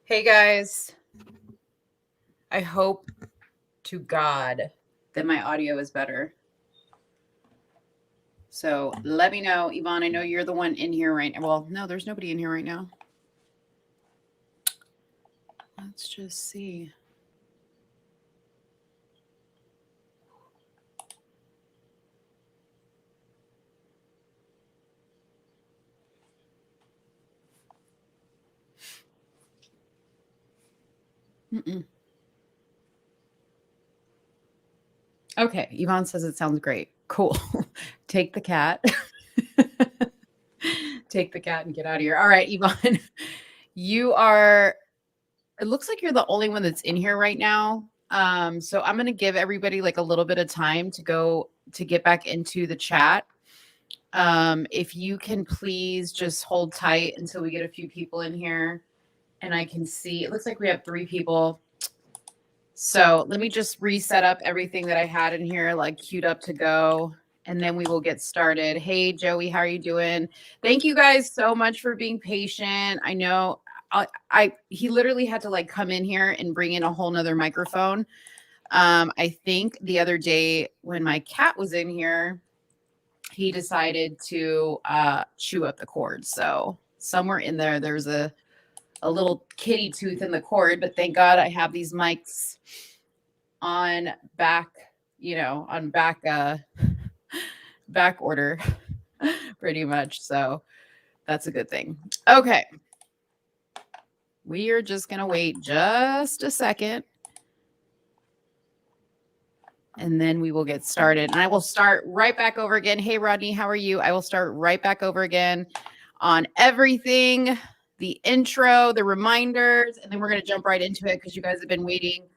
Hey guys, I hope to God that my audio is better. So let me know, Yvonne. I know you're the one in here right now. Well, no, there's nobody in here right now. Let's just see. Mm-mm. Okay, Yvonne says it sounds great. Cool. Take the cat. Take the cat and get out of here. All right, Yvonne. You are, it looks like you're the only one that's in here right now. So I'm going to give everybody like a little bit of time to go to get back into the chat. If you can please just hold tight until we get a few people in here and I can see, it looks like we have 3 people. So let me just reset up everything that I had in here, like queued up to go, and then we will get started. Hey, Joey, how are you doing? Thank you guys so much for being patient. I know he literally had to like come in here and bring in a whole nother microphone. I think the other day when my cat was in here, he decided to chew up the cord. So somewhere in there, there's a little kitty tooth in the cord, but thank God I have these mics on back, on back order pretty much. So that's a good thing. Okay. We are just going to wait just a second. And then we will get started. And I will start right back over again. Hey, Rodney, how are you? I will start right back over again on everything, the intro, the reminders, and then we're going to jump right into it because you guys have been waiting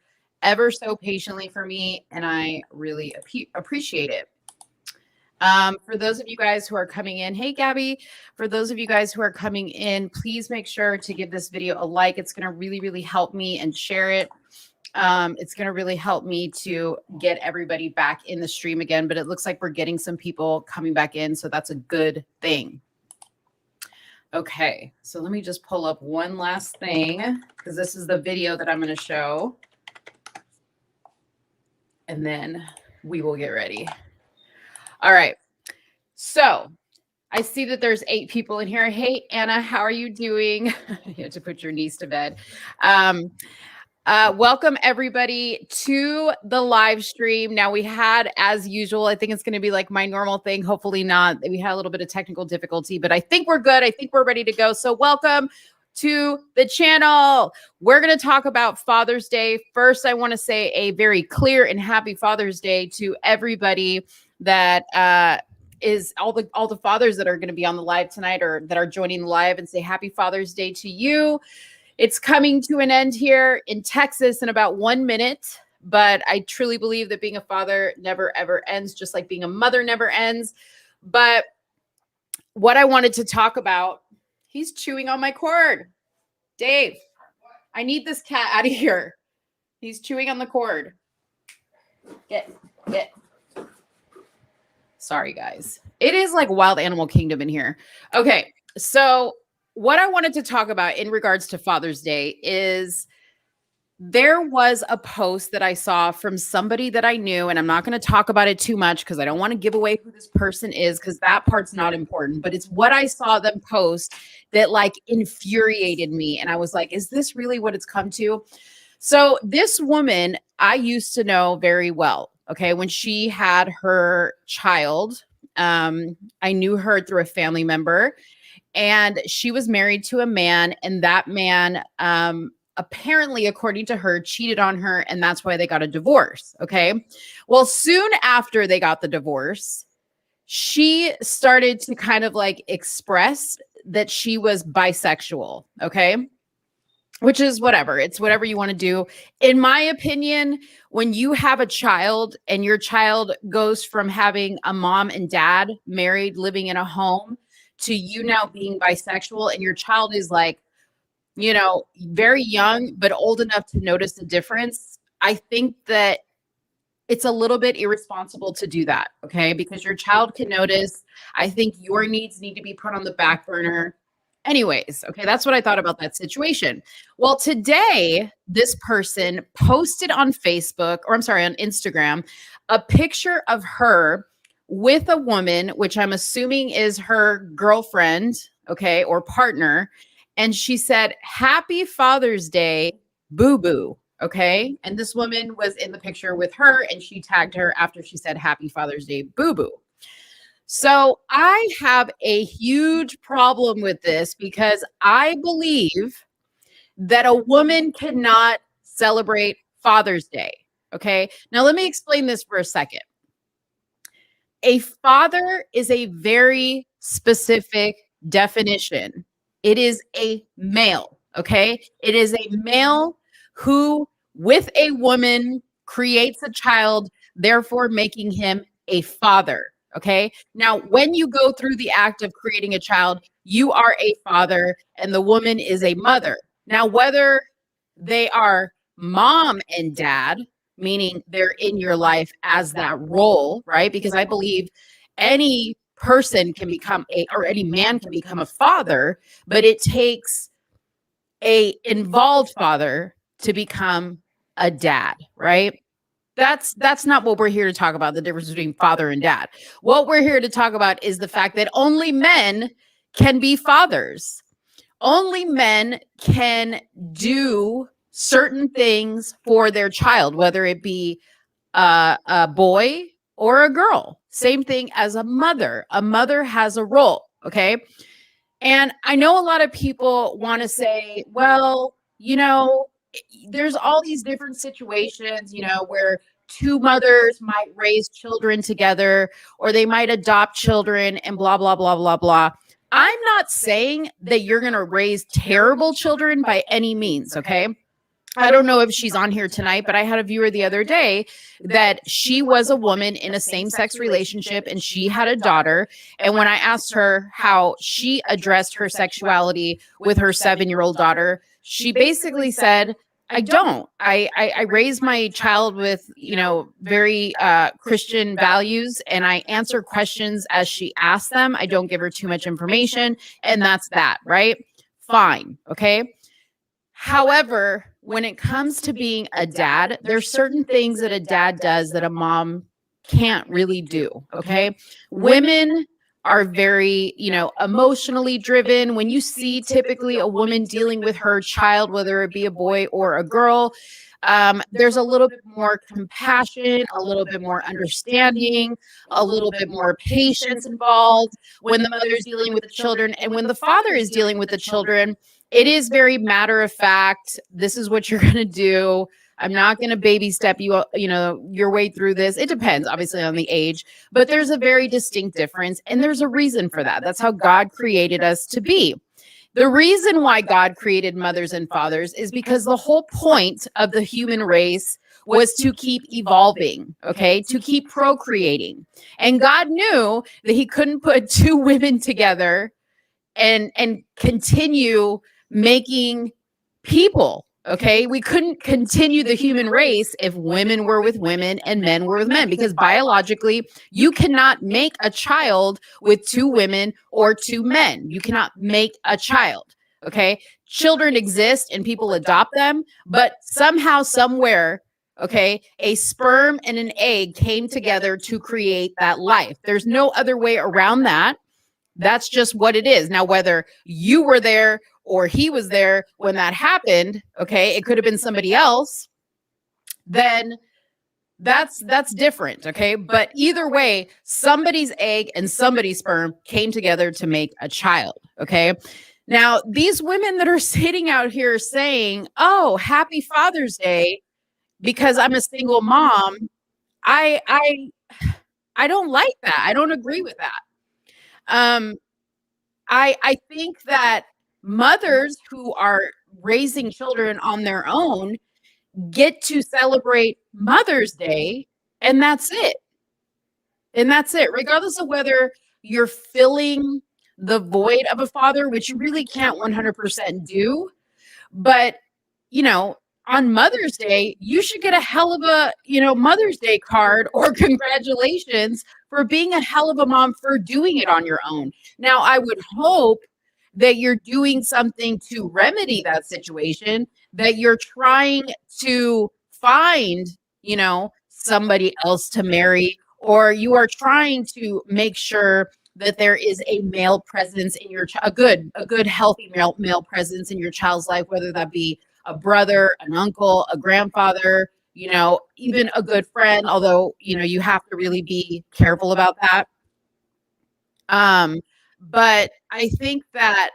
ever so patiently for me, and I really appreciate it. For those of you guys who are coming in, hey, Gabby, for those of you guys who are coming in, please make sure to give this video a like. It's going to really, really help me, and share it. It's going to really help me to get everybody back in the stream again, but it looks like we're getting some people coming back in, so that's a good thing. Okay, so let me just pull up one last thing because this is the video that I'm going to show, and then we will get ready. All right, so I see that there's 8 people in here. Hey, Anna, how are you doing? You have to put your niece to bed. Welcome everybody to the live stream. Now we had, as usual, I think it's going to be like my normal thing. Hopefully not. We had a little bit of technical difficulty, but I think we're good. I think we're ready to go. So welcome to the channel. We're going to talk about Father's Day. First, I want to say a very clear and happy Father's Day to everybody that is all the fathers that are going to be on the live tonight or that are joining the live, and say happy Father's Day to you. It's coming to an end here in Texas in about 1 minute, but I truly believe that being a father never, ever ends, just like being a mother never ends. But what I wanted to talk about, he's chewing on my cord. Dave, I need this cat out of here. He's chewing on the cord. Get. Sorry, guys. It is like Wild Animal Kingdom in here. Okay, so what I wanted to talk about in regards to Father's Day is there was a post that I saw from somebody that I knew, and I'm not going to talk about it too much because I don't want to give away who this person is because that part's not important, but it's what I saw them post that like infuriated me. And I was like, is this really what it's come to? So this woman I used to know very well. Okay. When she had her child, I knew her through a family member. And she was married to a man, and that man, apparently, according to her, cheated on her, and that's why they got a divorce. Okay. Well, soon after they got the divorce, she started to kind of like express that she was bisexual. Okay. Which is whatever. It's whatever you want to do. In my opinion, when you have a child and your child goes from having a mom and dad married, living in a home, to you now being bisexual, and your child is like, very young, but old enough to notice the difference, I think that it's a little bit irresponsible to do that. Okay. Because your child can notice. I think your needs need to be put on the back burner. Anyways, okay, that's what I thought about that situation. Well, today, this person posted on Facebook, or I'm sorry, on Instagram, a picture of her with a woman, which I'm assuming is her girlfriend, okay, or partner. And she said, Happy Father's Day, boo boo. Okay. And this woman was in the picture with her and she tagged her after she said, Happy Father's Day, boo boo. So I have a huge problem with this because I believe that a woman cannot celebrate Father's Day. Okay. Now, let me explain this for a second. A father is a very specific definition. It is a male. Okay. It is a male who, with a woman, creates a child, therefore making him a father. Okay. Now, when you go through the act of creating a child, you are a father and the woman is a mother. Now, whether they are mom and dad, meaning they're in your life as that role, right? Because I believe any person can become or any man can become a father, but it takes a involved father to become a dad, right? That's not what we're here to talk about, the difference between father and dad. What we're here to talk about is the fact that only men can be fathers. Only men can do certain things for their child, whether it be a boy or a girl. Same thing as a mother. A mother has a role, okay? And I know a lot of people want to say, well, there's all these different situations, where two mothers might raise children together or they might adopt children and blah, blah, blah, blah, blah. I'm not saying that you're going to raise terrible children by any means, okay? I don't know if she's on here tonight, but I had a viewer the other day that she was a woman in a same-sex relationship and she had a daughter. And when I asked her how she addressed her sexuality with her 7-year-old daughter, she basically said, I don't. I raise my child with, very Christian values, and I answer questions as she asks them. I don't give her too much information, and that's that, right? Fine, okay? However, when it comes to being a dad, there's certain things that a dad does that a mom can't really do, okay? Women are very, emotionally driven. When you see typically a woman dealing with her child, whether it be a boy or a girl, there's a little bit more compassion, a little bit more understanding, a little bit more patience involved when the mother is dealing with the children. And when the father is dealing with the children, it is very matter of fact. This is what you're going to do. I'm not going to baby step you, your way through this. It depends, obviously, on the age, but there's a very distinct difference. And there's a reason for that. That's how God created us to be. The reason why God created mothers and fathers is because the whole point of the human race was to keep evolving, okay, to keep procreating. And God knew that he couldn't put two women together and continue making people. Okay, we couldn't continue the human race if women were with women and men were with men, because biologically, you cannot make a child with two women or two men. You cannot make a child. Okay, children exist and people adopt them, but somehow, somewhere, okay, a sperm and an egg came together to create that life. There's no other way around that. That's just what it is. Now, whether you were there or he was there when that happened, okay, it could have been somebody else, then that's different, okay? But either way, somebody's egg and somebody's sperm came together to make a child, okay? Now, these women that are sitting out here saying, oh, happy Father's Day because I'm a single mom, I don't like that. I don't agree with that. I think that mothers who are raising children on their own get to celebrate Mother's Day, and that's it. And that's it, regardless of whether you're filling the void of a father, which you really can't 100% do. But, on Mother's Day, you should get a hell of a, Mother's Day card or congratulations for being a hell of a mom for doing it on your own. Now, I would hope that you're doing something to remedy that situation, that you're trying to find, somebody else to marry, or you are trying to make sure that there is a male presence in your a good healthy male presence in your child's life, whether that be a brother, an uncle, a grandfather, even a good friend, although, you have to really be careful about that. But I think that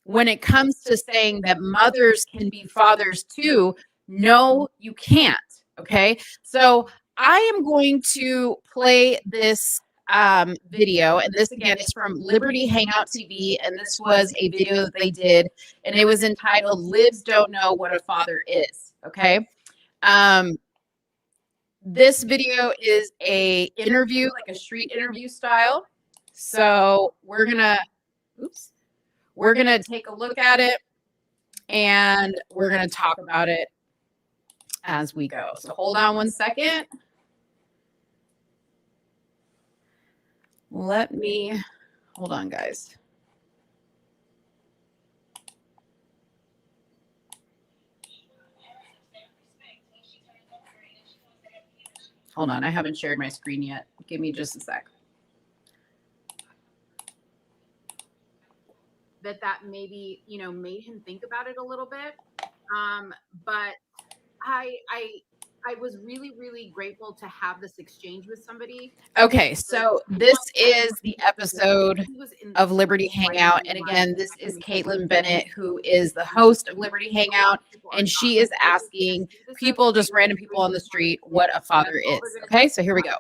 when it comes to saying that mothers can be fathers too, no, you can't. Okay. So I am going to play this video. And this again is from Liberty Hangout TV. And this was a video that they did, and it was entitled Libs Don't Know What a Father Is. Okay. This video is a interview, like a street interview style. So we're gonna take a look at it, and we're gonna talk about it as we go. So hold on one second. Hold on, guys. Hold on, I haven't shared my screen yet. Give me just a sec. That maybe, made him think about it a little bit. But I was really, really grateful to have this exchange with somebody. Okay, so this is the episode of Liberty Hangout. And again, this is Caitlin Bennett, who is the host of Liberty Hangout. And she is asking people, just random people on the street, what a father is. Okay, so here we go.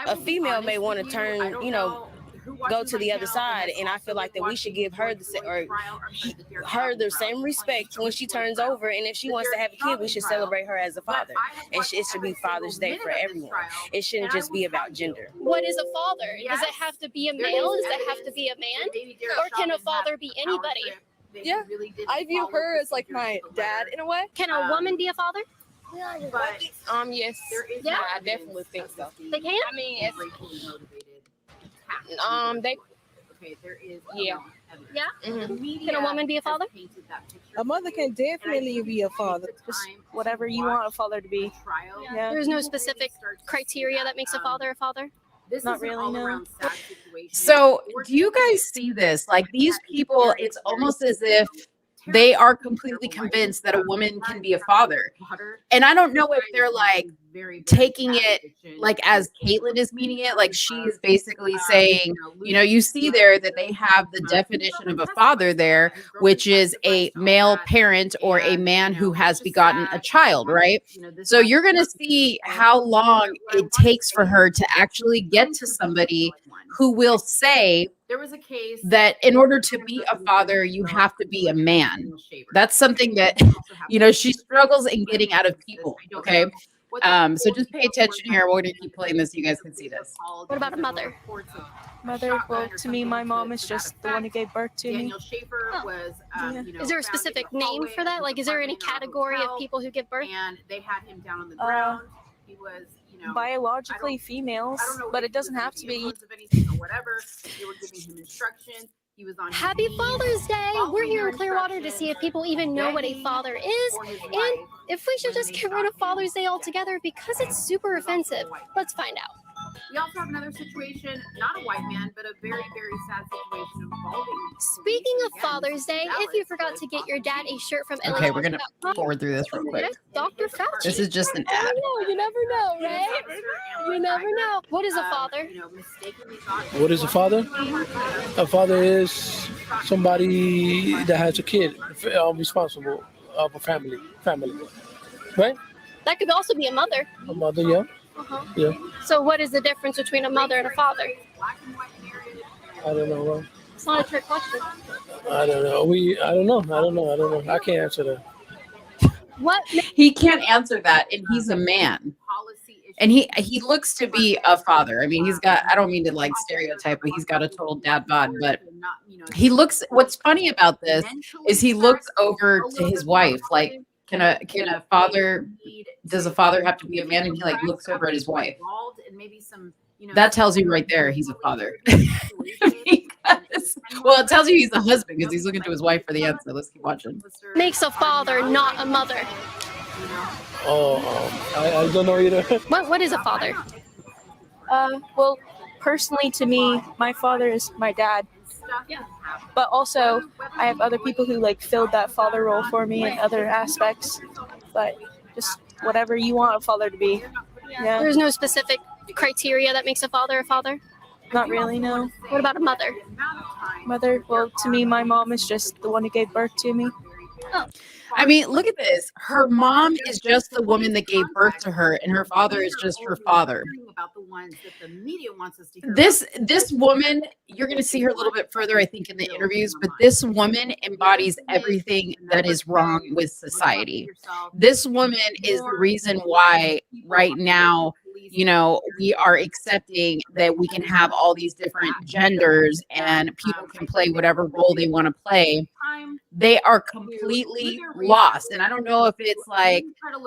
A female may want to turn, go to the other side, and I feel like that we should give her the same respect when she turns over. And if she wants to have a kid, we should celebrate her as a father. And it should be Father's Day for everyone. It shouldn't just be about gender. What is a father? Does it have to be a male? Does it have to be a man? Or can a father be anybody? Yeah, I view her as like my dad in a way. Can a woman be a father? Yes. Yeah, I definitely think so. they can. I mean, yeah. Can a woman be a father? A mother can definitely be a father. Just whatever you want a father to be. Yeah. There's no specific criteria that makes a father a father. Not really, no. So do you guys see this? Like, these people, it's almost as if they are completely convinced that a woman can be a father. And I don't know if they're like taking it like as Caitlin is meaning it. Like, she is basically saying, you see there that they have the definition of a father there, which is a male parent or a man who has begotten a child, right? So you're going to see how long it takes for her to actually get to somebody who will say there was a case that in order to be a father, you have to be a man. That's something that, she struggles in getting out of people. Okay. So just pay attention here. We're going to keep playing this so you guys can see this. What about a mother? Mother, well, to me, my mom is just the one who gave birth to me. Is there a specific name for that? Like, is there any category of people who give birth? And they had him down on the ground. He was, biologically females, but it doesn't have to be. Whatever. They were giving him instructions. He was on Happy Father's Day! We're here in Clearwater to see if people even know what a father is, and if we should just get rid of Father's Day altogether because it's super offensive. Let's find out. We also have another situation, not a white man, but a very, very sad situation involving. Speaking of Father's Day, if you forgot to get your dad a shirt from Okay, we're going to forward through this real quick. Dr. Fauci. This is just an ad. You never know, right? You never know. What is a father? What is a father? A father is somebody that has a kid, responsible of a family, right? That could also be a mother. A mother, yeah. Uh-huh. Yeah. So what is the difference between a mother and a father? I don't know. It's not a trick question. I don't know. I can't answer that. What? He can't answer that, and he's a man. And he looks to be a father. I mean, he's got, I don't mean to like stereotype, but he's got a total dad bod. But he looks, what's funny about this is he looks over to his wife. Like, does a father have to be a man? And he like looks over at his wife. That tells you right there he's a father. Because Well, it tells you he's a husband because he's looking to his wife for the answer. Let's keep watching. Makes a father, not a mother. I don't know either. What is a father? Well, personally to me, my father is my dad. But also, I have other people who like filled that father role for me in other aspects. But just whatever you want a father to be. Yeah, There's no specific criteria that makes a father. not really, no. What about a mother? Mother, well, to me, my mom is just the one who gave birth to me. I mean, look at this. Her mom is just the woman that gave birth to her, and her father is just her father. This woman, you're going to see her a little bit further, I think, in the interviews, but this woman embodies everything that is wrong with society. This woman is the reason why right now, you know, we are accepting that we can have all these different genders and people can play whatever role they want to play. They are completely lost. And I don't know if it's like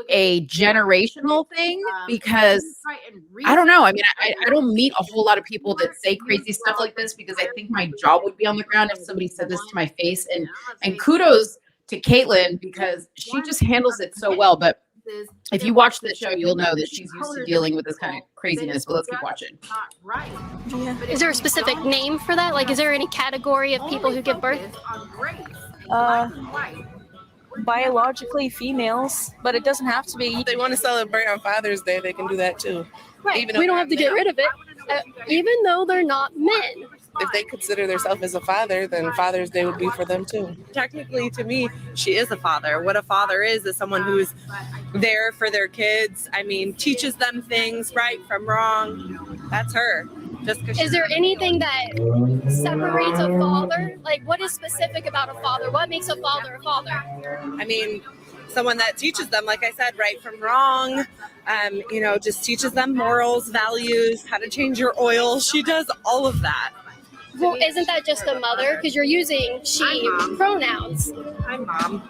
a generational thing because I don't know. I mean, I don't meet a whole lot of people that say crazy stuff like this because I think my jaw would be on the ground if somebody said this to my face. And kudos to Caitlin because she just handles it so well. But if you watch this show, you'll know that she's used to dealing with this kind of craziness. But let's keep watching. Is there a specific name for that? Like, is there any category of people who give birth? Biologically females, but it doesn't have to be. If they want to celebrate on Father's Day, they can do that too. Right. Even We don't have to get rid of it, even though they're not men. If they consider themselves as a father, then Father's Day would be for them too. Technically, to me, she is a father. What a father is someone who's there for their kids. I mean, teaches them things right from wrong. That's her. Just 'cause Is there anything that separates a father? Like, what is specific about a father? What makes a father a father? I mean, someone that teaches them, like I said, right from wrong. You know, just teaches them morals, values, how to change your oil. She does all of that. Well, isn't that just a mother? Because you're using she pronouns. I'm mom.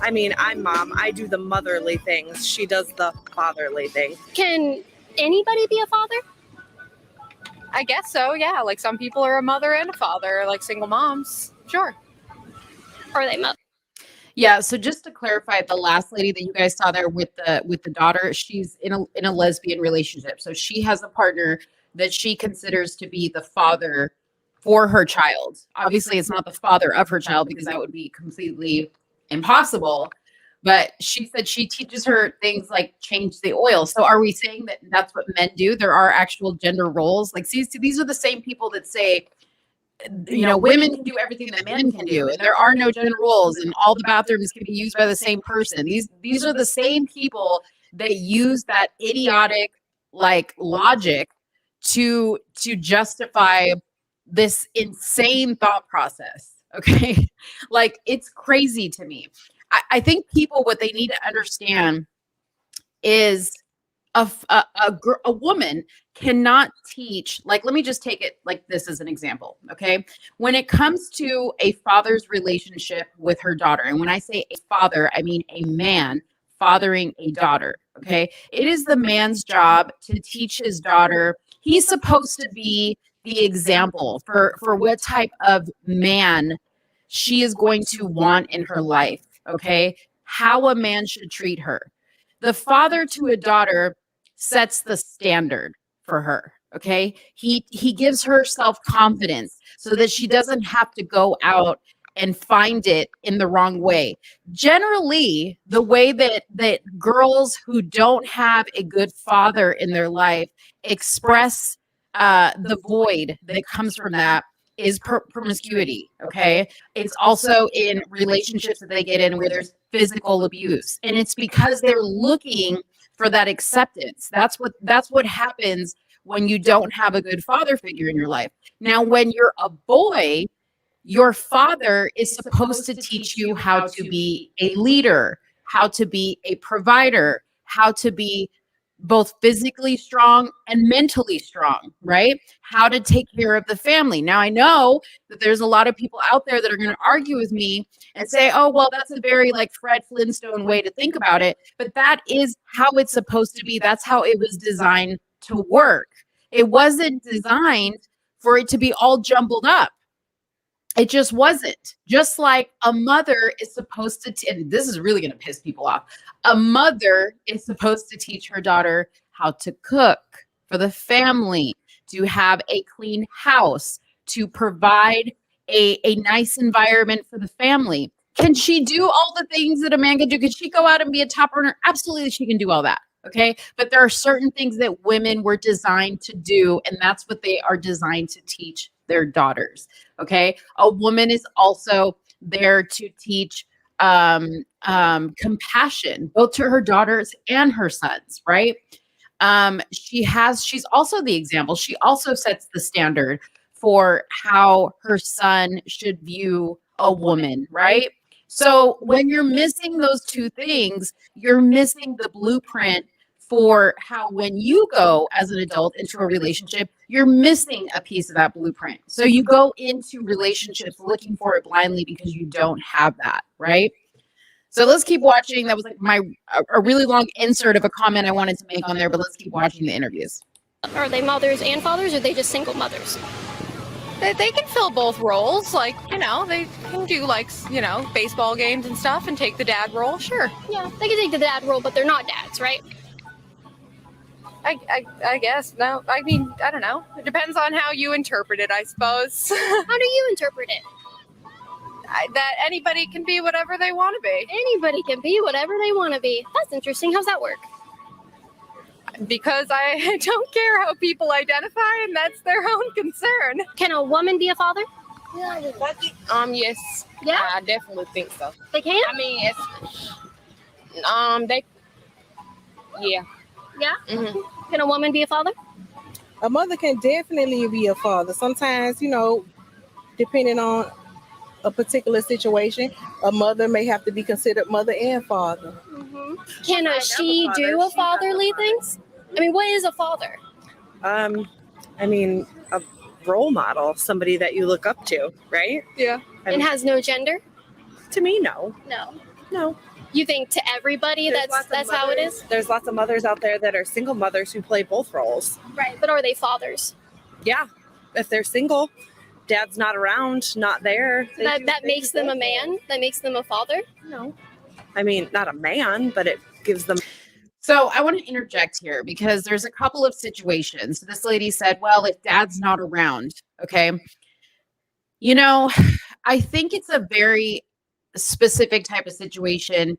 I mean, I'm mom. I do the motherly things. She does the fatherly thing. Can anybody be a father? I guess so, yeah. Like some people are a mother and a father, like single moms. Sure. Or are they mother? Yeah, so just to clarify, the last lady that you guys saw there with the daughter, she's in a lesbian relationship. So she has a partner that she considers to be the father for her child. Obviously, it's not the father of her child because that would be completely impossible. But she said she teaches her things like change the oil. So are we saying that that's what men do? There are actual gender roles. Like, see, these are the same people that say, you know, women can do everything that men can do, and there are no gender roles, and all the bathrooms can be used by the same person. These are the same people that use that idiotic like logic to justify this insane thought process. Okay, like it's crazy to me. I think people, what they need to understand is a woman cannot teach, like, let me just take it like this as an example. Okay. When it comes to a father's relationship with her daughter, and when I say a father, I mean a man fathering a daughter. Okay. It is the man's job to teach his daughter. He's supposed to be the example for what type of man she is going to want in her life. Okay. How a man should treat her. The father to a daughter sets the standard for her. Okay. He gives her self-confidence so that she doesn't have to go out and find it in the wrong way. Generally, the way that girls who don't have a good father in their life express the void that comes from that is promiscuity. Okay. It's also in relationships that they get in where there's physical abuse, and it's because they're looking for that acceptance. That's what happens when you don't have a good father figure in your life. Now, when you're a boy, your father is supposed to teach you how to be a leader, how to be a provider, how to be both physically strong and mentally strong, right? How to take care of the family. Now, I know that there's a lot of people out there that are going to argue with me and say, oh, well, that's a very like Fred Flintstone way to think about it. But that is how it's supposed to be. That's how it was designed to work. It wasn't designed for it to be all jumbled up. It just wasn't. Just like a mother is supposed to, and this is really going to piss people off. A mother is supposed to teach her daughter how to cook for the family, to have a clean house, to provide a nice environment for the family. Can she do all the things that a man can do? Can she go out and be a top earner? Absolutely, she can do all that. Okay. But there are certain things that women were designed to do, and that's what they are designed to teach their daughters. Okay. A woman is also there to teach compassion, both to her daughters and her sons, right? She's also the example. She also sets the standard for how her son should view a woman, right? So when you're missing those two things, you're missing the blueprint for how, when you go as an adult into a relationship, you're missing a piece of that blueprint. So you go into relationships looking for it blindly because you don't have that, right? So let's keep watching. That was like a really long insert of a comment I wanted to make on there, but let's keep watching the interviews. Are they mothers and fathers, or are they just single mothers? They can fill both roles. Like, they can do baseball games and stuff and take the dad role. Sure. Yeah, they can take the dad role, but they're not dads, right? I guess. No, I mean, I don't know. It depends on how you interpret it, I suppose. How do you interpret it? That anybody can be whatever they want to be. Anybody can be whatever they want to be. That's interesting. How's that work? Because I don't care how people identify, and that's their own concern. Can a woman be a father? Yes. Yeah? I definitely think so. They can? I mean, yeah. Yeah? Mm-hmm. Can a woman be a father? A mother can definitely be a father. Sometimes, depending on a particular situation, a mother may have to be considered mother and father. Mm-hmm. Can she do a fatherly things? I mean, what is a father? I mean, a role model, somebody that you look up to, right? Yeah. And has no gender? To me, no. No. You think to everybody that's how it is? There's lots of mothers out there that are single mothers who play both roles. Right, but are they fathers? Yeah. If they're single, dad's not around, not there. That makes them a man? That makes them a father? No. I mean, not a man, but it gives them. So I want to interject here because there's a couple of situations. This lady said, well, if dad's not around, okay. I think it's a very specific type of situation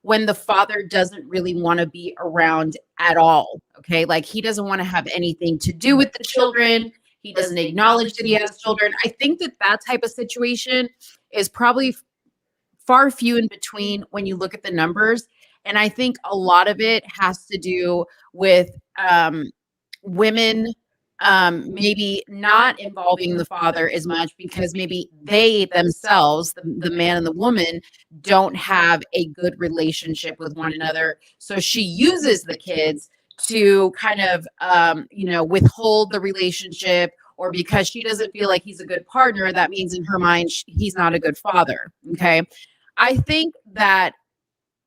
when the father doesn't really want to be around at all. Okay. Like he doesn't want to have anything to do with the children. He doesn't acknowledge that he has children. I think that type of situation is probably far few in between when you look at the numbers. And I think a lot of it has to do with women maybe not involving the father as much because maybe they themselves, the man and the woman, don't have a good relationship with one another. So she uses the kids to kind of, withhold the relationship, or because she doesn't feel like he's a good partner, that means in her mind, he's not a good father. Okay. I think that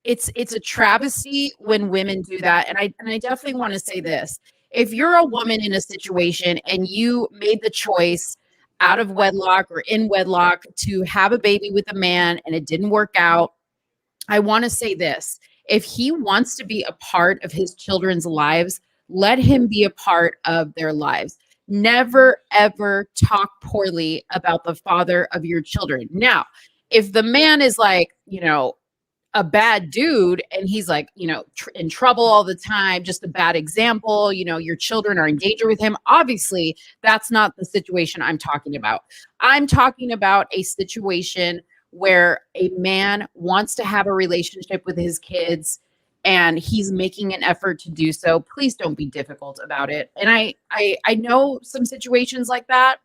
it's a travesty when women do that. And I definitely want to say this. If you're a woman in a situation and you made the choice out of wedlock or in wedlock to have a baby with a man and it didn't work out, I want to say this. If he wants to be a part of his children's lives, let him be a part of their lives. Never, ever talk poorly about the father of your children. Now, if the man is like, a bad dude and he's like, in trouble all the time, just a bad example, your children are in danger with him. Obviously, that's not the situation I'm talking about. I'm talking about a situation where a man wants to have a relationship with his kids and he's making an effort to do so. Please don't be difficult about it. And I know some situations like that.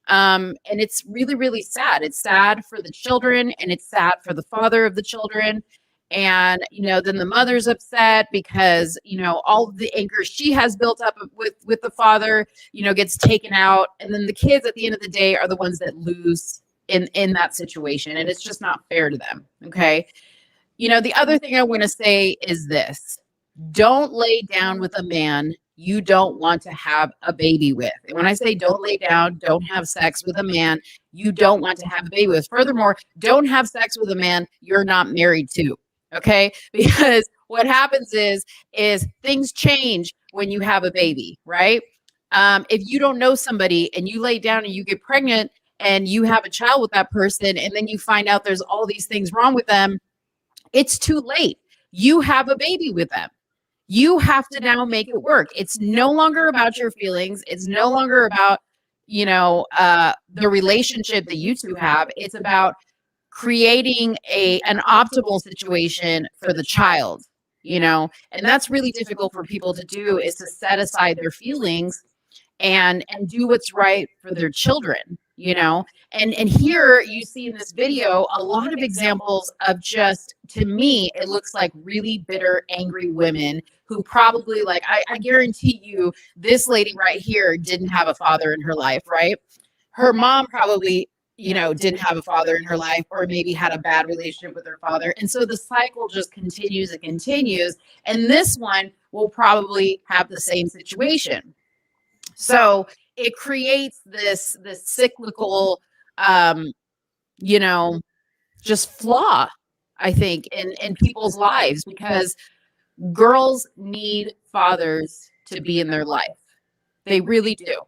And it's really, really sad. It's sad for the children and it's sad for the father of the children. And, then the mother's upset because, all of the anger she has built up with the father, gets taken out. And then the kids at the end of the day are the ones that lose in that situation. And it's just not fair to them. Okay. The other thing I want to say is this: don't lay down with a man you don't want to have a baby with. And when I say don't lay down, don't have sex with a man you don't want to have a baby with. Furthermore, don't have sex with a man you're not married to. Okay? Because what happens is things change when you have a baby, right? If you don't know somebody and you lay down and you get pregnant and you have a child with that person, and then you find out there's all these things wrong with them, it's too late. You have a baby with them. You have to now make it work. It's no longer about your feelings. It's no longer about, the relationship that you two have. It's about creating an optimal situation for the child, and that's really difficult for people to do, is to set aside their feelings and do what's right for their children, and here you see in this video a lot of examples of, just to me it looks like really bitter, angry women who probably, like, I guarantee you this lady right here didn't have a father in her life, right? Her mom probably didn't have a father in her life, or maybe had a bad relationship with her father, and so the cycle just continues and continues, and this one will probably have the same situation. So it creates this cyclical, just flaw, I think, in people's lives, because girls need fathers to be in their life. They really do.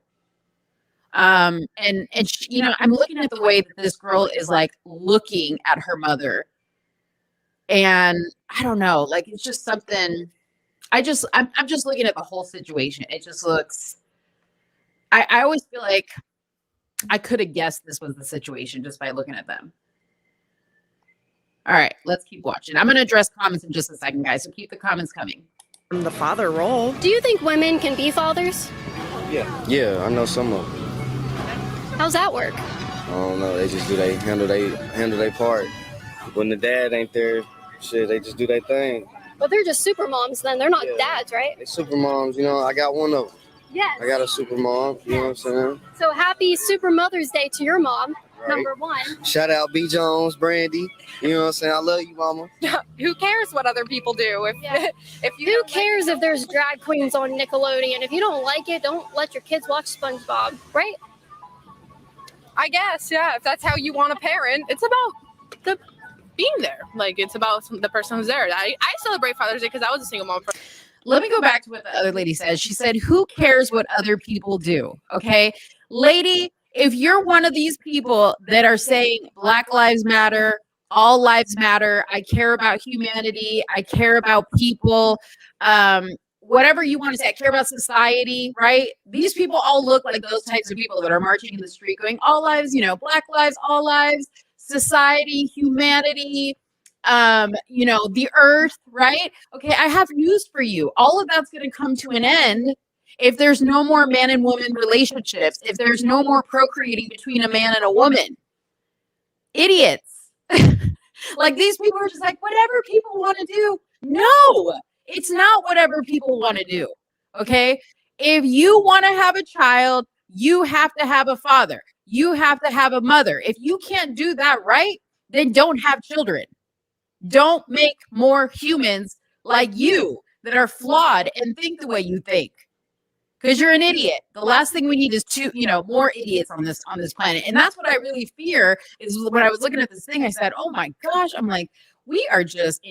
And I'm looking at the way that this girl is, like, looking at her mother, and I don't know, like, it's just something. I'm just looking at the whole situation. It just looks. I always feel like I could have guessed this was the situation just by looking at them. All right, let's keep watching. I'm going to address comments in just a second, guys, so keep the comments coming. The father role. Do you think women can be fathers? Yeah, I know some of them. How's that work? I don't know. They just handle their part. When the dad ain't there, shit, they just do their thing. But they're just super moms then. They're not dads, right? They super moms. I got one of them. Yes. I got a super mom. You know what I'm saying? So happy Super Mother's Day to your mom, Right. number one. Shout out B. Jones, Brandy. You know what I'm saying? I love you, mama. Who cares what other people do? If you Who cares if there's drag queens on Nickelodeon? If you don't like it, don't let your kids watch SpongeBob, right? I guess, yeah, if that's how you want to parent, it's about the being there. Like, it's about the person who's there. I celebrate Father's Day because I was a single mom for. Let me go back to what the other lady said. She said, who cares what other people do? Okay, lady, if you're one of these people that are saying Black Lives Matter, all lives matter, I care about humanity, I care about people, whatever you want to say, I care about society, right? These people all look like those types of people that are marching in the street going, all lives, Black lives, all lives, society, humanity, the earth, right? Okay, I have news for you. All of that's going to come to an end if there's no more man and woman relationships, if there's no more procreating between a man and a woman. Idiots. Like, these people are just like, whatever people want to do. No, it's not whatever people want to do. Okay, if you want to have a child, you have to have a father. You have to have a mother. If you can't do that right, then don't have children. Don't make more humans like you that are flawed and think the way you think, because you're an idiot. The last thing we need is more idiots on this planet. And that's what I really fear. Is when I was looking at this thing, I said, oh my gosh, I'm like, we're just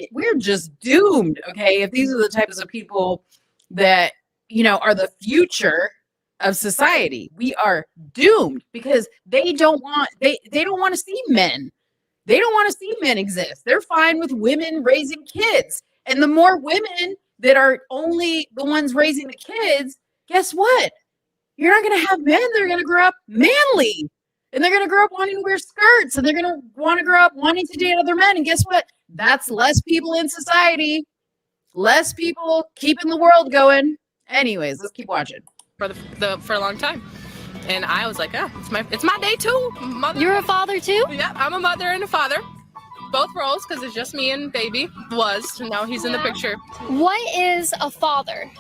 doomed. Okay, if these are the types of people that are the future of society, we are doomed, because they don't want to see men. They don't want to see men exist. They're fine with women raising kids. And the more women that are only the ones raising the kids, guess what? You're not going to have men that are going to grow up manly. And they're going to grow up wanting to wear skirts. And they're going to want to grow up wanting to date other men. And guess what? That's less people in society. Less people keeping the world going. Anyways, let's keep watching. For a long time. And I was like, it's my day too. Mother. You're a father too? Yeah, I'm a mother and a father. Both roles, because it's just me and baby. Now he's in the picture. What is a father?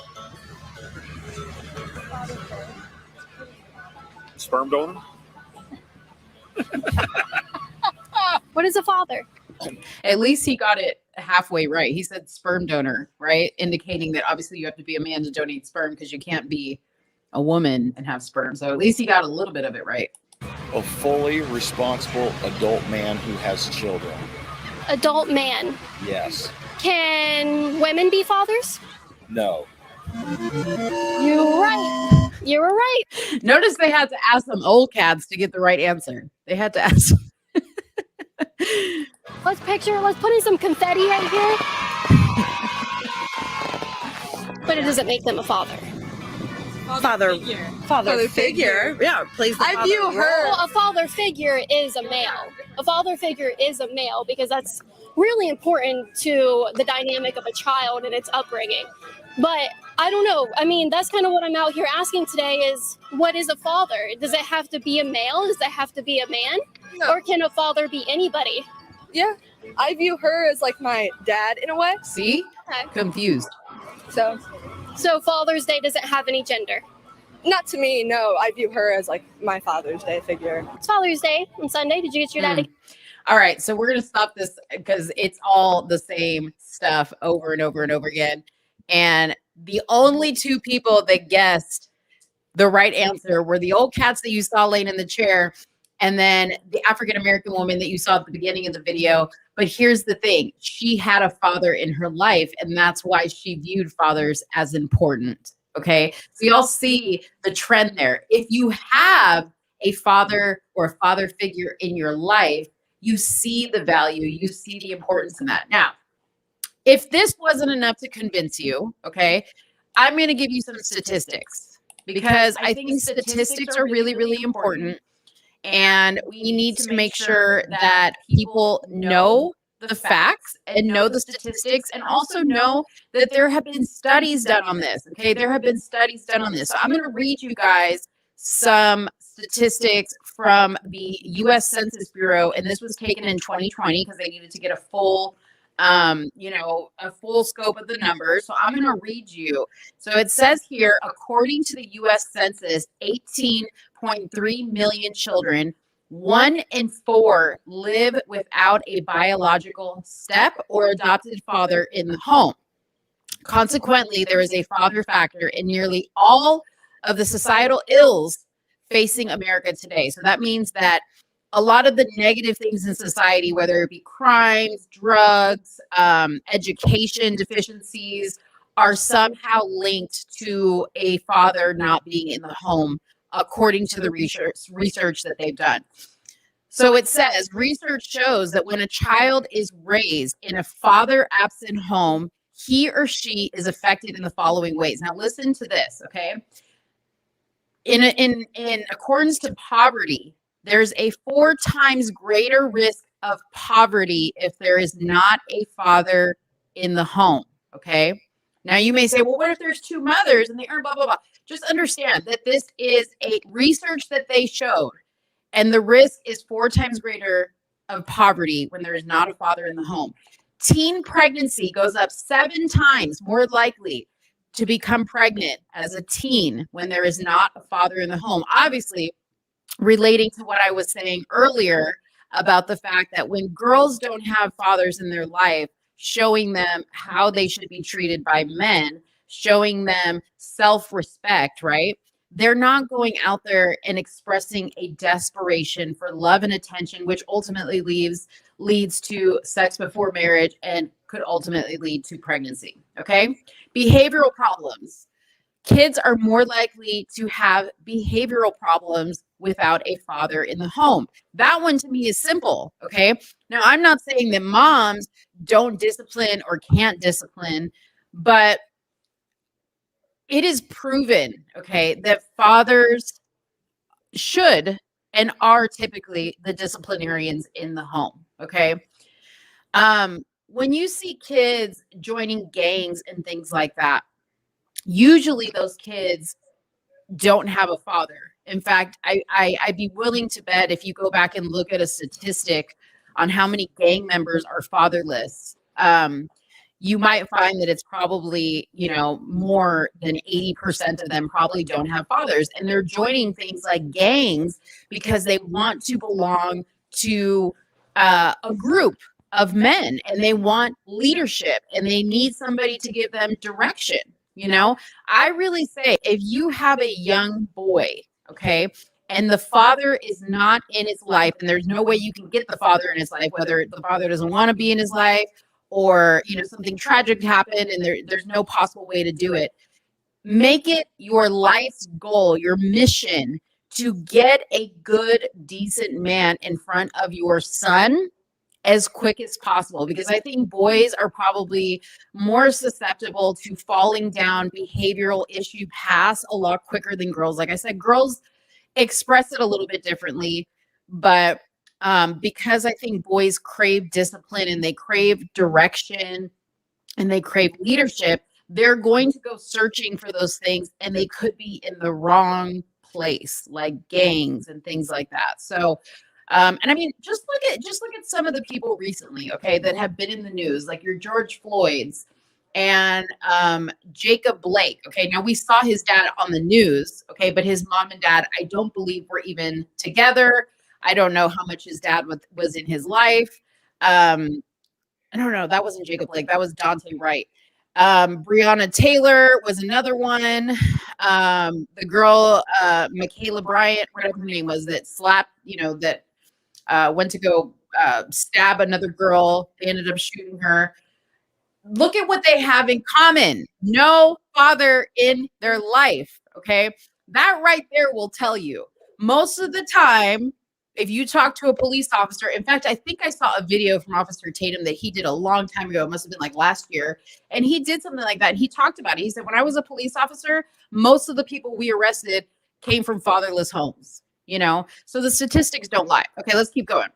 Sperm donor? What is a father? At least he got it halfway right. He said sperm donor, right? Indicating that obviously you have to be a man to donate sperm because you can't be a woman and have sperm. So at least he got a little bit of it right. A fully responsible adult man who has children. Adult man. Yes. Can women be fathers? No. You're right. You were right. Notice they had to ask some old cats to get the right answer. They had to ask. Let's put in some confetti right here. But it doesn't make them a father. Father figure. Yeah, plays the I father view role. her- Well, a father figure is a male. A father figure is a male because that's really important to the dynamic of a child and its upbringing. But I don't know. I mean, that's kind of what I'm out here asking today is what is a father? Does it have to be a male? Does it have to be a man? No. Or can a father be anybody? Yeah, I view her as like my dad in a way. See? Okay. Confused. So Father's Day doesn't have any gender. Not to me, no. I view her as like my Father's Day figure. It's Father's Day on Sunday. Did you get your daddy? All right, so we're going to stop this because it's all the same stuff over and over and over again. And the only two people that guessed the right answer were the old cats that you saw laying in the chair and then the African-American woman that you saw at the beginning of the video. But here's the thing. She had a father in her life, and that's why she viewed fathers as important. Okay, so y'all see the trend there. If you have a father or a father figure in your life, you see the value, you see the importance in that. Now, if this wasn't enough to convince you, okay, I'm going to give you some statistics because I think statistics are really, really important. And we need to make sure that people know the facts and know the statistics and also know that there have been studies done on this. Okay, there have been studies done on this. So I'm going to read you guys some statistics from the U.S. Census Bureau, and this was taken in 2020 because they needed to get a full, a full scope of the numbers. So I'm going to read you. So it says here, according to the U.S. Census, 18.3 million children, 1 in 4 live without a biological step or adopted father in the home. Consequently, there is a father factor in nearly all of the societal ills facing America today. So that means that a lot of the negative things in society, whether it be crimes, drugs, education deficiencies, are somehow linked to a father not being in the home, according to the research that they've done. So it says, research shows that when a child is raised in a father-absent home, he or she is affected in the following ways. Now listen to this, okay? In accordance to poverty, there's a 4 times greater risk of poverty if there is not a father in the home, okay? Now you may say, well, what if there's 2 mothers and they earn blah, blah, blah? Just understand that this is a research that they showed, and the risk is 4 times greater of poverty when there is not a father in the home. Teen pregnancy goes up 7 times more likely to become pregnant as a teen when there is not a father in the home. Obviously, relating to what I was saying earlier about the fact that when girls don't have fathers in their life, showing them how they should be treated by men, showing them self-respect, right? They're not going out there and expressing a desperation for love and attention, which ultimately leads to sex before marriage and could ultimately lead to pregnancy, okay? Behavioral problems. Kids are more likely to have behavioral problems without a father in the home. That one to me is simple, okay? Now, I'm not saying that moms don't discipline or can't discipline, but it is proven, okay, that fathers should and are typically the disciplinarians in the home, okay? When you see kids joining gangs and things like that, usually those kids don't have a father. In fact, I'd be willing to bet if you go back and look at a statistic on how many gang members are fatherless, you might find that it's probably, more than 80% of them probably don't have fathers. And they're joining things like gangs because they want to belong to a group, of men, and they want leadership, and they need somebody to give them direction. I really say, if you have a young boy, okay, and the father is not in his life, and there's no way you can get the father in his life, whether the father doesn't want to be in his life, or something tragic happened and there's no possible way to do it, make it your life's goal, your mission, to get a good, decent man in front of your son as quick as possible, because I think boys are probably more susceptible to falling down behavioral issue paths a lot quicker than girls. Like I said, girls express it a little bit differently, but because I think boys crave discipline, and they crave direction, and they crave leadership, they're going to go searching for those things, and they could be in the wrong place, like gangs and things like that. So and I mean, just look at some of the people recently, okay, that have been in the news, like your George Floyd's and Jacob Blake. Okay, now we saw his dad on the news, okay, but his mom and dad, I don't believe, were even together. I don't know how much his dad was in his life. I don't know. That wasn't Jacob Blake. That was Dante Wright. Breonna Taylor was another one. The girl, Michaela Bryant, whatever her name was, that slapped, that went to go stab another girl. They ended up shooting her. Look at what they have in common. No father in their life. Okay. That right there will tell you. Most of the time, if you talk to a police officer, in fact, I think I saw a video from Officer Tatum that he did a long time ago. It must have been like last year. And he did something like that. And he talked about it. He said, when I was a police officer, most of the people we arrested came from fatherless homes, So the statistics don't lie. Okay, let's keep going.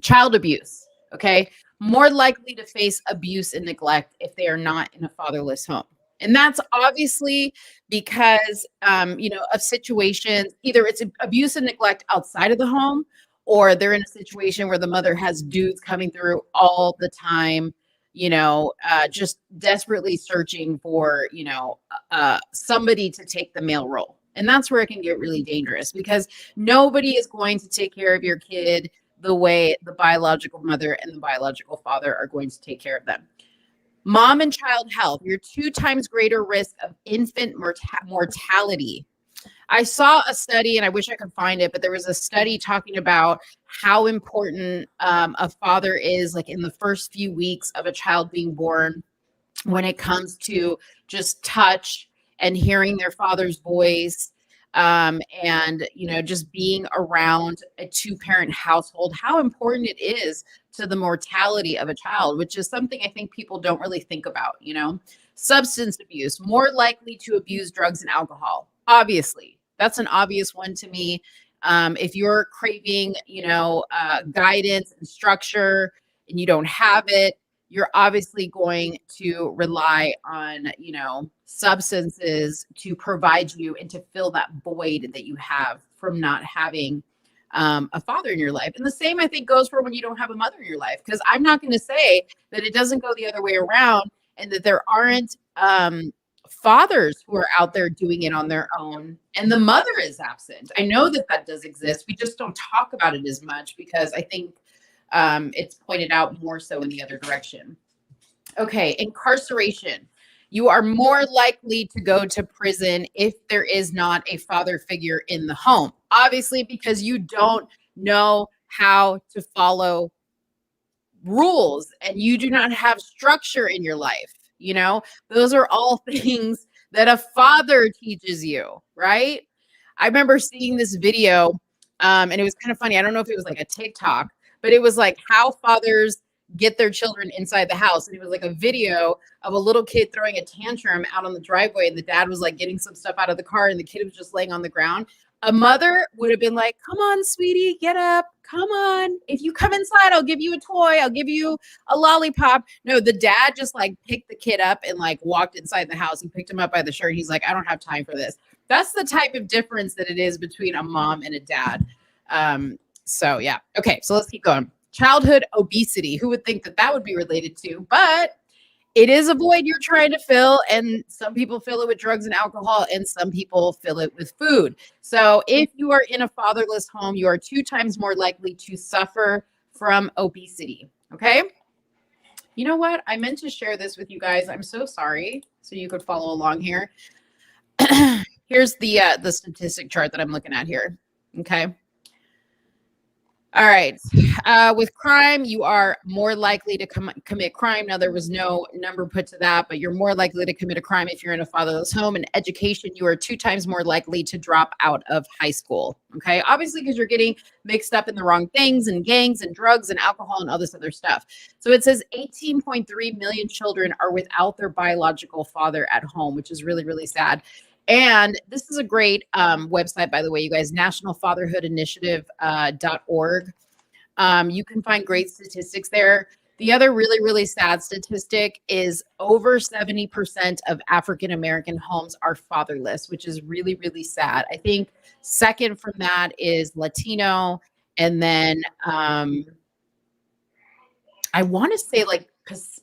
Child abuse. Okay. More likely to face abuse and neglect if they are not in a fatherless home. And that's obviously because, of situations, either it's abuse and neglect outside of the home, or they're in a situation where the mother has dudes coming through all the time, just desperately searching for, somebody to take the male role. And that's where it can get really dangerous, because nobody is going to take care of your kid the way the biological mother and the biological father are going to take care of them. Mom and child health, you're 2 times greater risk of infant mortality. I saw a study, and I wish I could find it, but there was a study talking about how important a father is, like in the first few weeks of a child being born, when it comes to just touch and hearing their father's voice, and just being around a 2-parent household, how important it is to the mortality of a child, which is something I think people don't really think about. Substance abuse, more likely to abuse drugs and alcohol. Obviously, that's an obvious one to me. If you're craving, guidance and structure, and you don't have it, you're obviously going to rely on, substances to provide you and to fill that void that you have from not having a father in your life. And the same, I think, goes for when you don't have a mother in your life, because I'm not going to say that it doesn't go the other way around, and that there aren't fathers who are out there doing it on their own and the mother is absent. I know that does exist. We just don't talk about it as much, because I think it's pointed out more so in the other direction. Okay, incarceration. You are more likely to go to prison if there is not a father figure in the home. Obviously, because you don't know how to follow rules and you do not have structure in your life. Those are all things that a father teaches you, right? I remember seeing this video, and it was kind of funny. I don't know if it was like a TikTok, but it was like how fathers get their children inside the house. And it was like a video of a little kid throwing a tantrum out on the driveway, and the dad was like getting some stuff out of the car, and the kid was just laying on the ground. A mother would have been like, come on, sweetie, get up. Come on. If you come inside, I'll give you a toy. I'll give you a lollipop. No, the dad just like picked the kid up and like walked inside the house and picked him up by the shirt. He's like, I don't have time for this. That's the type of difference that it is between a mom and a dad. So yeah. Okay. So let's keep going. Childhood obesity. Who would think that would be related to? But it is a void you're trying to fill, and some people fill it with drugs and alcohol, and some people fill it with food. So if you are in a fatherless home, you are 2 times more likely to suffer from obesity. Okay. You know what? I meant to share this with you guys. I'm so sorry. So you could follow along here. Here's the statistic chart that I'm looking at here. Okay. All right. With crime, you are more likely to commit crime. Now, there was no number put to that, but you're more likely to commit a crime if you're in a fatherless home. In education, you are 2 times more likely to drop out of high school. Okay. Obviously, because you're getting mixed up in the wrong things and gangs and drugs and alcohol and all this other stuff. So it says 18.3 million children are without their biological father at home, which is really, really sad. And this is a great website, by the way, you guys, nationalfatherhoodinitiative.org. You can find great statistics there. The other really, really sad statistic is over 70% of African American homes are fatherless, which is really, really sad. I think second from that is Latino. And then I want to say like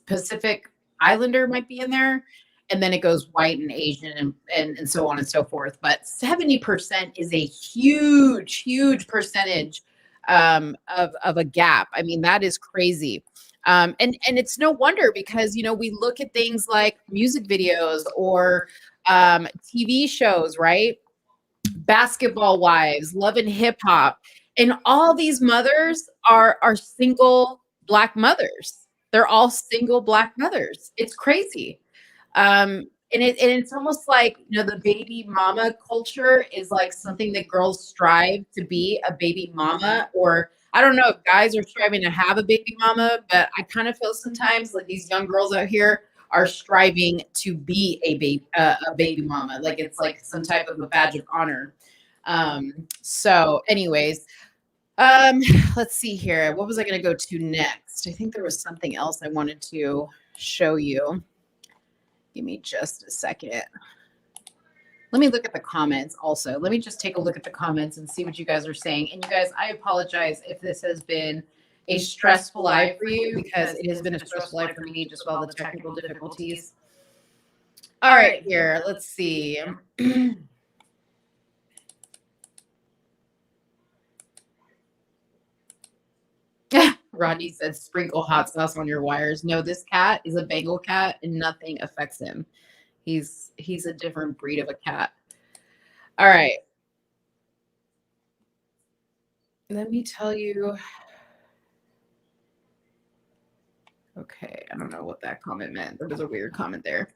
Pacific Islander might be in there. And then it goes white and Asian and so on and so forth. But 70% is a huge, huge percentage of a gap. I mean, that is crazy. And it's no wonder because, you know, we look at things like music videos or TV shows, right? Basketball Wives, Love and Hip Hop. And all these mothers are single Black mothers. They're all single Black mothers. It's crazy. And it's almost like, you know, the baby mama culture is like something that girls strive to be a baby mama, or I don't know if guys are striving to have a baby mama, but I kind of feel sometimes like these young girls out here are striving to be a baby mama. Like it's like some type of a badge of honor. So anyways, let's see here. What was I going to go to next? I think there was something else I wanted to show you. Give me just a second. Let me look at the comments also. Let me just take a look at the comments and see what you guys are saying. And you guys, I apologize if this has been a stressful life for you, because it has been a stressful life for me, just with all the technical difficulties. All right, here, let's see. Rodney said, sprinkle hot sauce on your wires. No, this cat is a Bengal cat and nothing affects him. He's a different breed of a cat. All right. Let me tell you. Okay, I don't know what that comment meant. There was a weird comment there.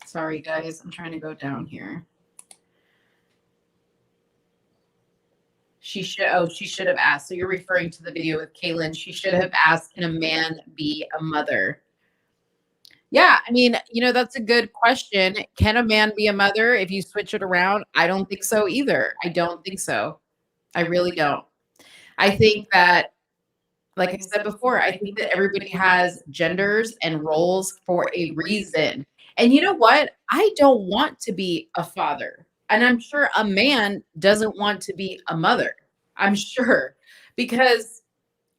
Sorry guys, I'm trying to go down here. She should have asked. So you're referring to the video with Kaylin. She should have asked, can a man be a mother? Yeah, I mean, you know, that's a good question. Can a man be a mother if you switch it around? I don't think so either. I don't think so. I really don't. I think that, like I said before, I think that everybody has genders and roles for a reason. And you know what? I don't want to be a father. And I'm sure a man doesn't want to be a mother. I'm sure. Because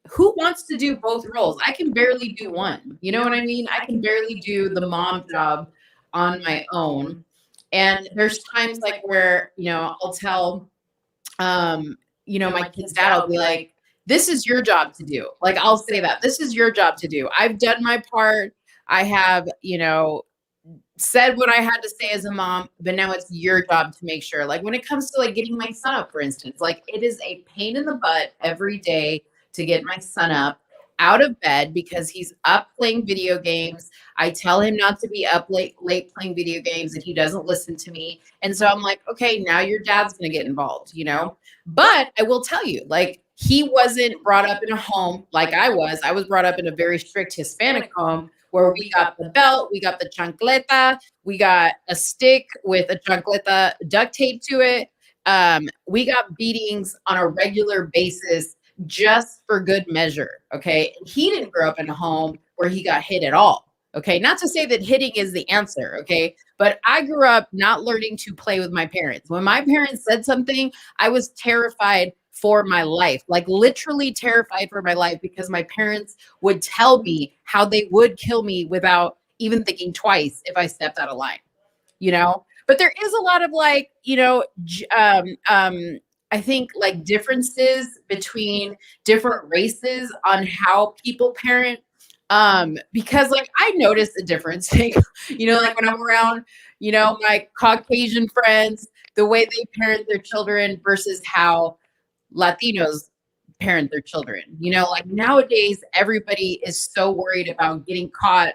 who wants to do both roles? I can barely do one. You know what I mean? I can barely do the mom job on my own. And there's times like where, you know, I'll tell, you know, my kid's dad will be like, this is your job to do. Like, I'll say that. This is your job to do. I've done my part. I have, you know, said what I had to say as a mom, but now it's your job to make sure. Like when it comes to like getting my son up, for instance, like it is a pain in the butt every day to get my son up out of bed because he's up playing video games. I tell him not to be up late playing video games and he doesn't listen to me. And so I'm like, okay, now your dad's going to get involved, you know? But I will tell you, like, he wasn't brought up in a home like I was. I was brought up in a very strict Hispanic home where we got the belt, we got the chancleta, we got a stick with a chancleta duct tape to it. We got beatings on a regular basis just for good measure, okay? He didn't grow up in a home where he got hit at all, okay? Not to say that hitting is the answer, okay? But I grew up not learning to play with my parents. When my parents said something, I was terrified for my life, like literally terrified for my life, because my parents would tell me how they would kill me without even thinking twice if I stepped out of line, you know? But there is a lot of like, I think like differences between different races on how people parent. Because like I noticed a difference, like, like when I'm around, my Caucasian friends, the way they parent their children versus how Latinos parent their children. Like nowadays, everybody is so worried about getting caught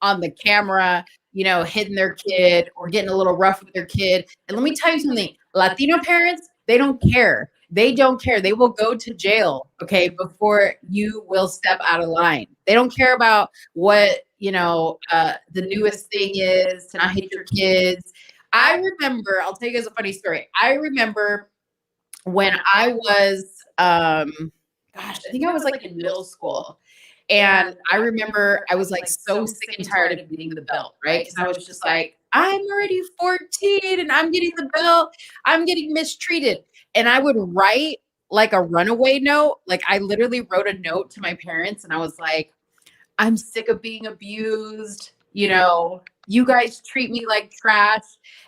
on the camera, hitting their kid or getting a little rough with their kid. And let me tell you something, Latino parents, they don't care. They don't care. They will go to jail, okay, before you will step out of line. They don't care about what, the newest thing is to not hit your kids. I remember, I'll tell you guys a funny story. I remember when I was, I think I was like in middle school. And I remember I was like so sick and tired of getting the belt, right? Because I was just like, I'm already 14 and I'm getting the belt. I'm getting mistreated. And I would write like a runaway note. Like I literally wrote a note to my parents and I was like, I'm sick of being abused. You guys treat me like trash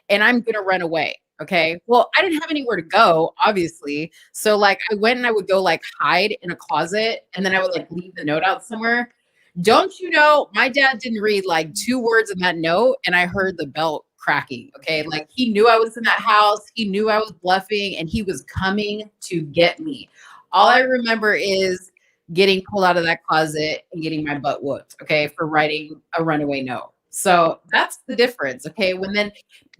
and I'm going to run away. Okay. Well, I didn't have anywhere to go, obviously. So like I went and I would go like hide in a closet and then I would like leave the note out somewhere. Don't you know, my dad didn't read like 2 words in that note and I heard the belt cracking. Okay. Like he knew I was in that house. He knew I was bluffing and he was coming to get me. All I remember is getting pulled out of that closet and getting my butt whooped. Okay. For writing a runaway note. So that's the difference. Okay.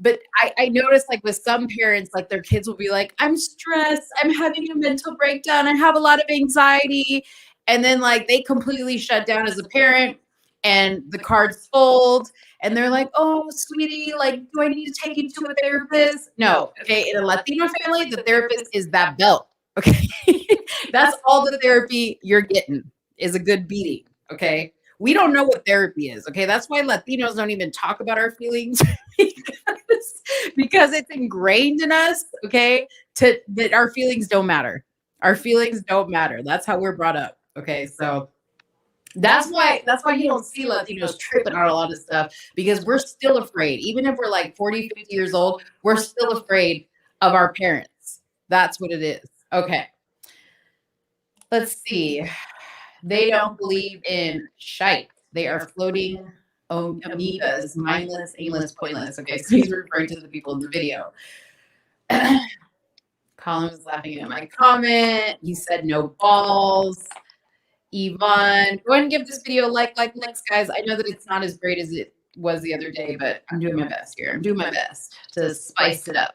But I noticed like with some parents, like their kids will be like, I'm stressed. I'm having a mental breakdown. I have a lot of anxiety. And then like they completely shut down as a parent and the cards fold and they're like, oh, sweetie, like, do I need to take you to a therapist? No. Okay. In a Latino family, the therapist is that belt. Okay. That's all the therapy you're getting is a good beating. Okay. We don't know what therapy is. Okay. That's why Latinos don't even talk about our feelings because it's ingrained in us. Okay. That our feelings don't matter. Our feelings don't matter. That's how we're brought up. Okay. So that's why you don't see Latinos tripping on a lot of stuff because we're still afraid. Even if we're like 40, 50 years old, we're still afraid of our parents. That's what it is. Okay. Let's see. They don't believe in shite. They are floating amoebas, mindless, aimless, pointless. Okay, so he's referring to the people in the video. Colin was laughing at my comment. He said no balls. Yvonne, go ahead and give this video a like, guys. I know that it's not as great as it was the other day, but I'm doing my best here. I'm doing my best to spice it up.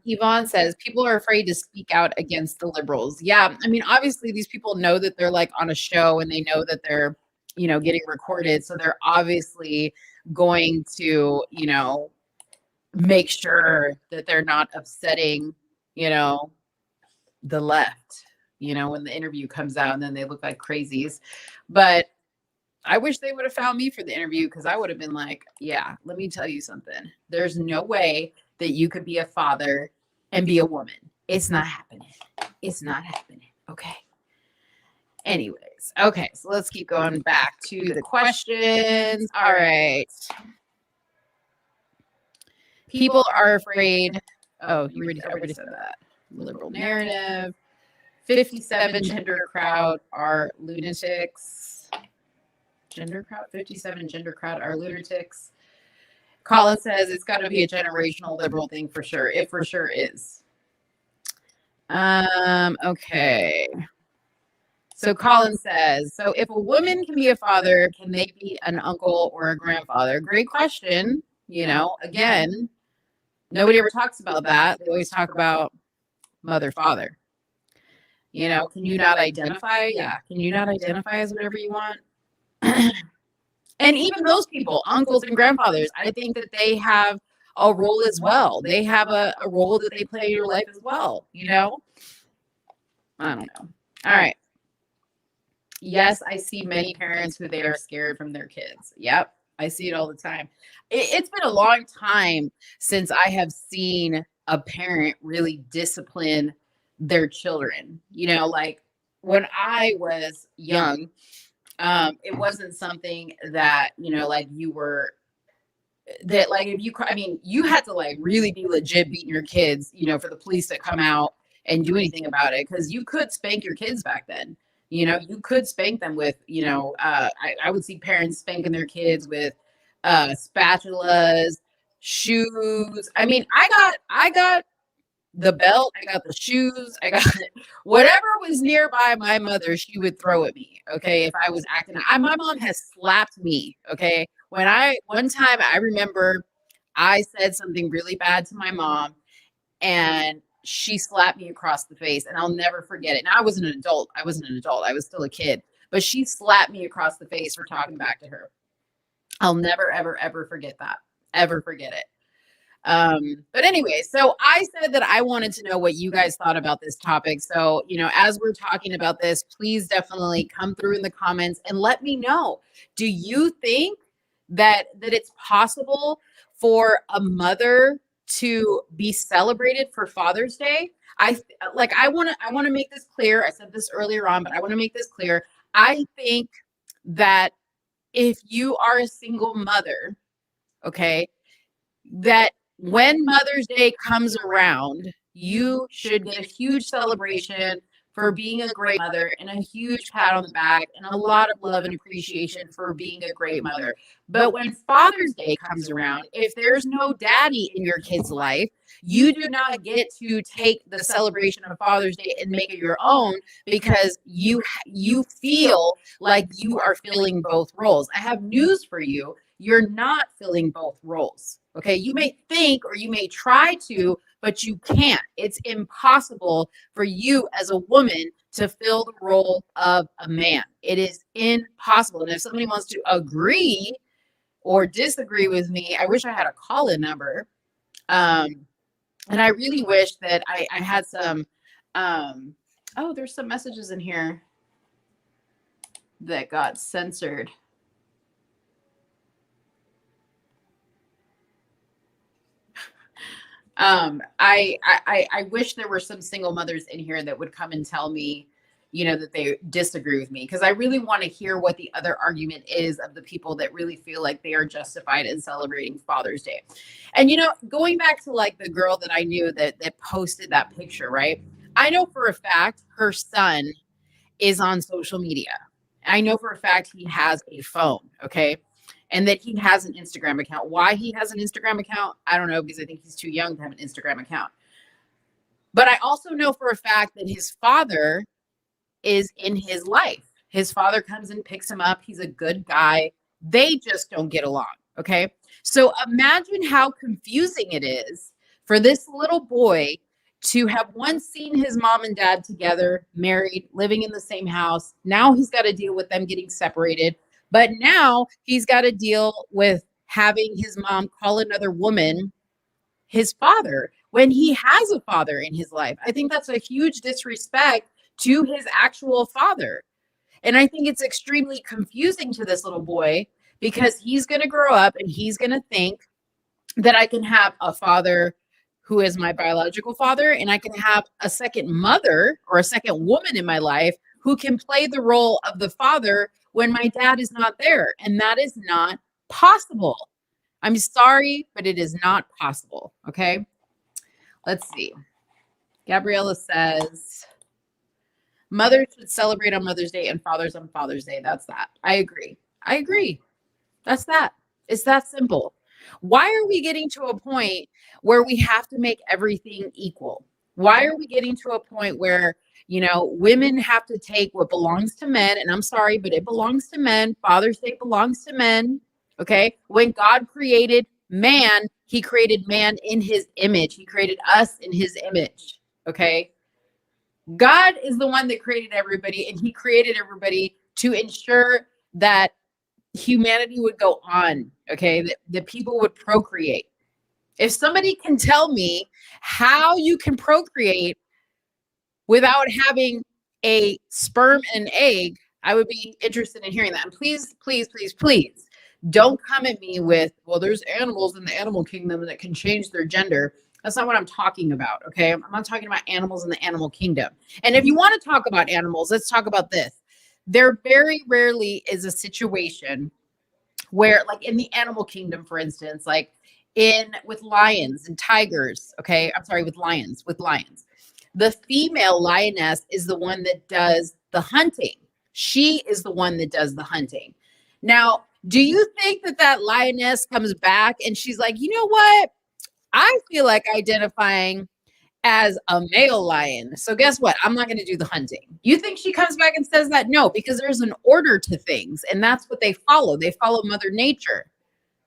Yvonne says people are afraid to speak out against the liberals. Yeah, I mean, obviously these people know that they're like on a show and they know that they're, getting recorded. So they're obviously going to, make sure that they're not upsetting, the left, when the interview comes out and then they look like crazies. But I wish they would have found me for the interview because I would have been like, yeah, let me tell you something. There's no way that you could be a father and be a woman. It's not happening. It's not happening. Okay. Anyways. Okay. So let's keep going back to the questions. All right. People are afraid. Oh, you already said that. Liberal narrative. 57 gender crowd are lunatics. Gender crowd? 57 gender crowd are lunatics. Colin says it's got to be a generational liberal thing for sure. It for sure is. Okay. So Colin says, so if a woman can be a father, can they be an uncle or a grandfather? Great question. Again, nobody ever talks about that. They always talk about mother, father. Can you not identify? Yeah. Can you not identify as whatever you want? And even those people, uncles and grandfathers, I think that they have a role as well. They have a role that they play in your life as well. I don't know. All right. Yes, I see many parents who they are scared from their kids. Yep. I see it all the time. It's been a long time since I have seen a parent really discipline their children. Like when I was young, it wasn't something that, like you were that like if you I mean you had to like really be legit beating your kids, you know, for the police to come out and do anything about it, because you could spank your kids back then. You know, you could spank them with, you know, I would see parents spanking their kids with spatulas, shoes. I mean, I got the belt, I got the shoes, I got whatever was nearby my mother, she would throw at me. Okay. If I was acting, my mom has slapped me. Okay. One time I remember I said something really bad to my mom and she slapped me across the face and I'll never forget it. Now I wasn't an adult. I wasn't an adult. I was still a kid, but she slapped me across the face for talking back to her. I'll never, ever, ever forget that. Ever forget it. But anyway, so I said that I wanted to know what you guys thought about this topic. So, you know, as we're talking about this, please definitely come through in the comments and let me know. Do you think that it's possible for a mother to be celebrated for Father's Day? I want to make this clear. I said this earlier on, but I want to make this clear. I think that if you are a single mother, okay, that when Mother's Day comes around, you should get a huge celebration for being a great mother and a huge pat on the back and a lot of love and appreciation for being a great mother. But when Father's Day comes around, if there's no daddy in your kid's life, you do not get to take the celebration of Father's Day and make it your own because you feel like you are filling both roles. I have news for you. You're not filling both roles. Okay. You may think or you may try to, but you can't. It's impossible for you as a woman to fill the role of a man. It is impossible. And if somebody wants to agree or disagree with me, I wish I had a call-in number. And I really wish that I had some, oh, there's some messages in here that got censored. I wish there were some single mothers in here that would come and tell me, you know, that they disagree with me, because I really want to hear what the other argument is of the people that really feel like they are justified in celebrating Father's Day. And, you know, going back to like the girl that I knew that posted that picture, right? I know for a fact her son is on social media. I know for a fact he has a phone, okay? And that he has an Instagram account. Why he has an Instagram account, I don't know, because I think he's too young to have an Instagram account. But I also know for a fact that his father is in his life. His father comes and picks him up. He's a good guy. They just don't get along, okay? So imagine how confusing it is for this little boy to have once seen his mom and dad together, married, living in the same house. Now he's got to deal with them getting separated. But now he's got to deal with having his mom call another woman his father when he has a father in his life. I think that's a huge disrespect to his actual father. And I think it's extremely confusing to this little boy because he's going to grow up and he's going to think that I can have a father who is my biological father and I can have a second mother or a second woman in my life who can play the role of the father when my dad is not there. And that is not possible. I'm sorry, but it is not possible. Okay. Let's see. Gabriella says, mothers should celebrate on Mother's Day and fathers on Father's Day. That's that. I agree. I agree. That's that. It's that simple. Why are we getting to a point where we have to make everything equal? Why are we getting to a point where, you know, women have to take what belongs to men? And I'm sorry, but it belongs to men. Father's Day belongs to men. Okay. When God created man, he created man in his image. He created us in his image. Okay. God is the one that created everybody, and he created everybody to ensure that humanity would go on. Okay. That people would procreate. If somebody can tell me how you can procreate without having a sperm and an egg, I would be interested in hearing that. And please, please, please, please don't come at me with, well, there's animals in the animal kingdom that can change their gender. That's not what I'm talking about. Okay. I'm not talking about animals in the animal kingdom. And if you want to talk about animals, let's talk about this. There very rarely is a situation where like in the animal kingdom, for instance, like with lions and tigers, okay, I'm sorry, with lions, the female lioness is the one that does the hunting. She is the one that does the hunting. Now, do you think that lioness comes back and she's like, you know what? I feel like identifying as a male lion. So guess what? I'm not going to do the hunting. You think she comes back and says that? No, because there's an order to things, and that's what they follow. They follow Mother Nature.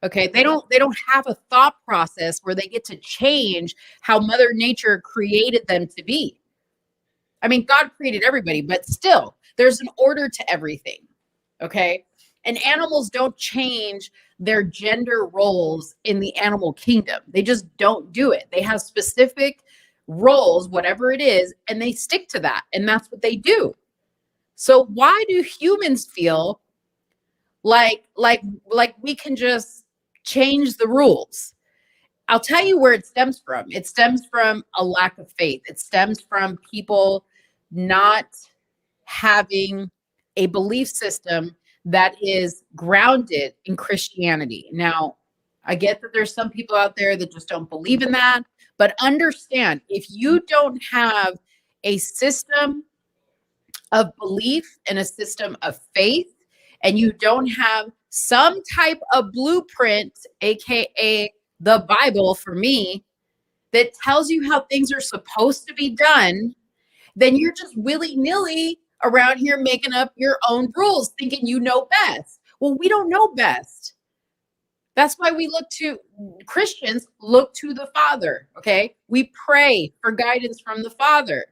Okay, they don't have a thought process where they get to change how Mother Nature created them to be. I mean, God created everybody, but still, there's an order to everything. Okay, and animals don't change their gender roles in the animal kingdom. They just don't do it. They have specific roles, whatever it is, and they stick to that, and that's what they do. So why do humans feel like we can just change the rules? I'll tell you where it stems from. It stems from a lack of faith. It stems from people not having a belief system that is grounded in Christianity. Now, I get that there's some people out there that just don't believe in that, but understand, if you don't have a system of belief and a system of faith, and you don't have some type of blueprint, aka the Bible for me, that tells you how things are supposed to be done, then you're just willy-nilly around here making up your own rules, thinking you know best. Well, we don't know best. That's why Christians look to the Father, okay? We pray for guidance from the Father.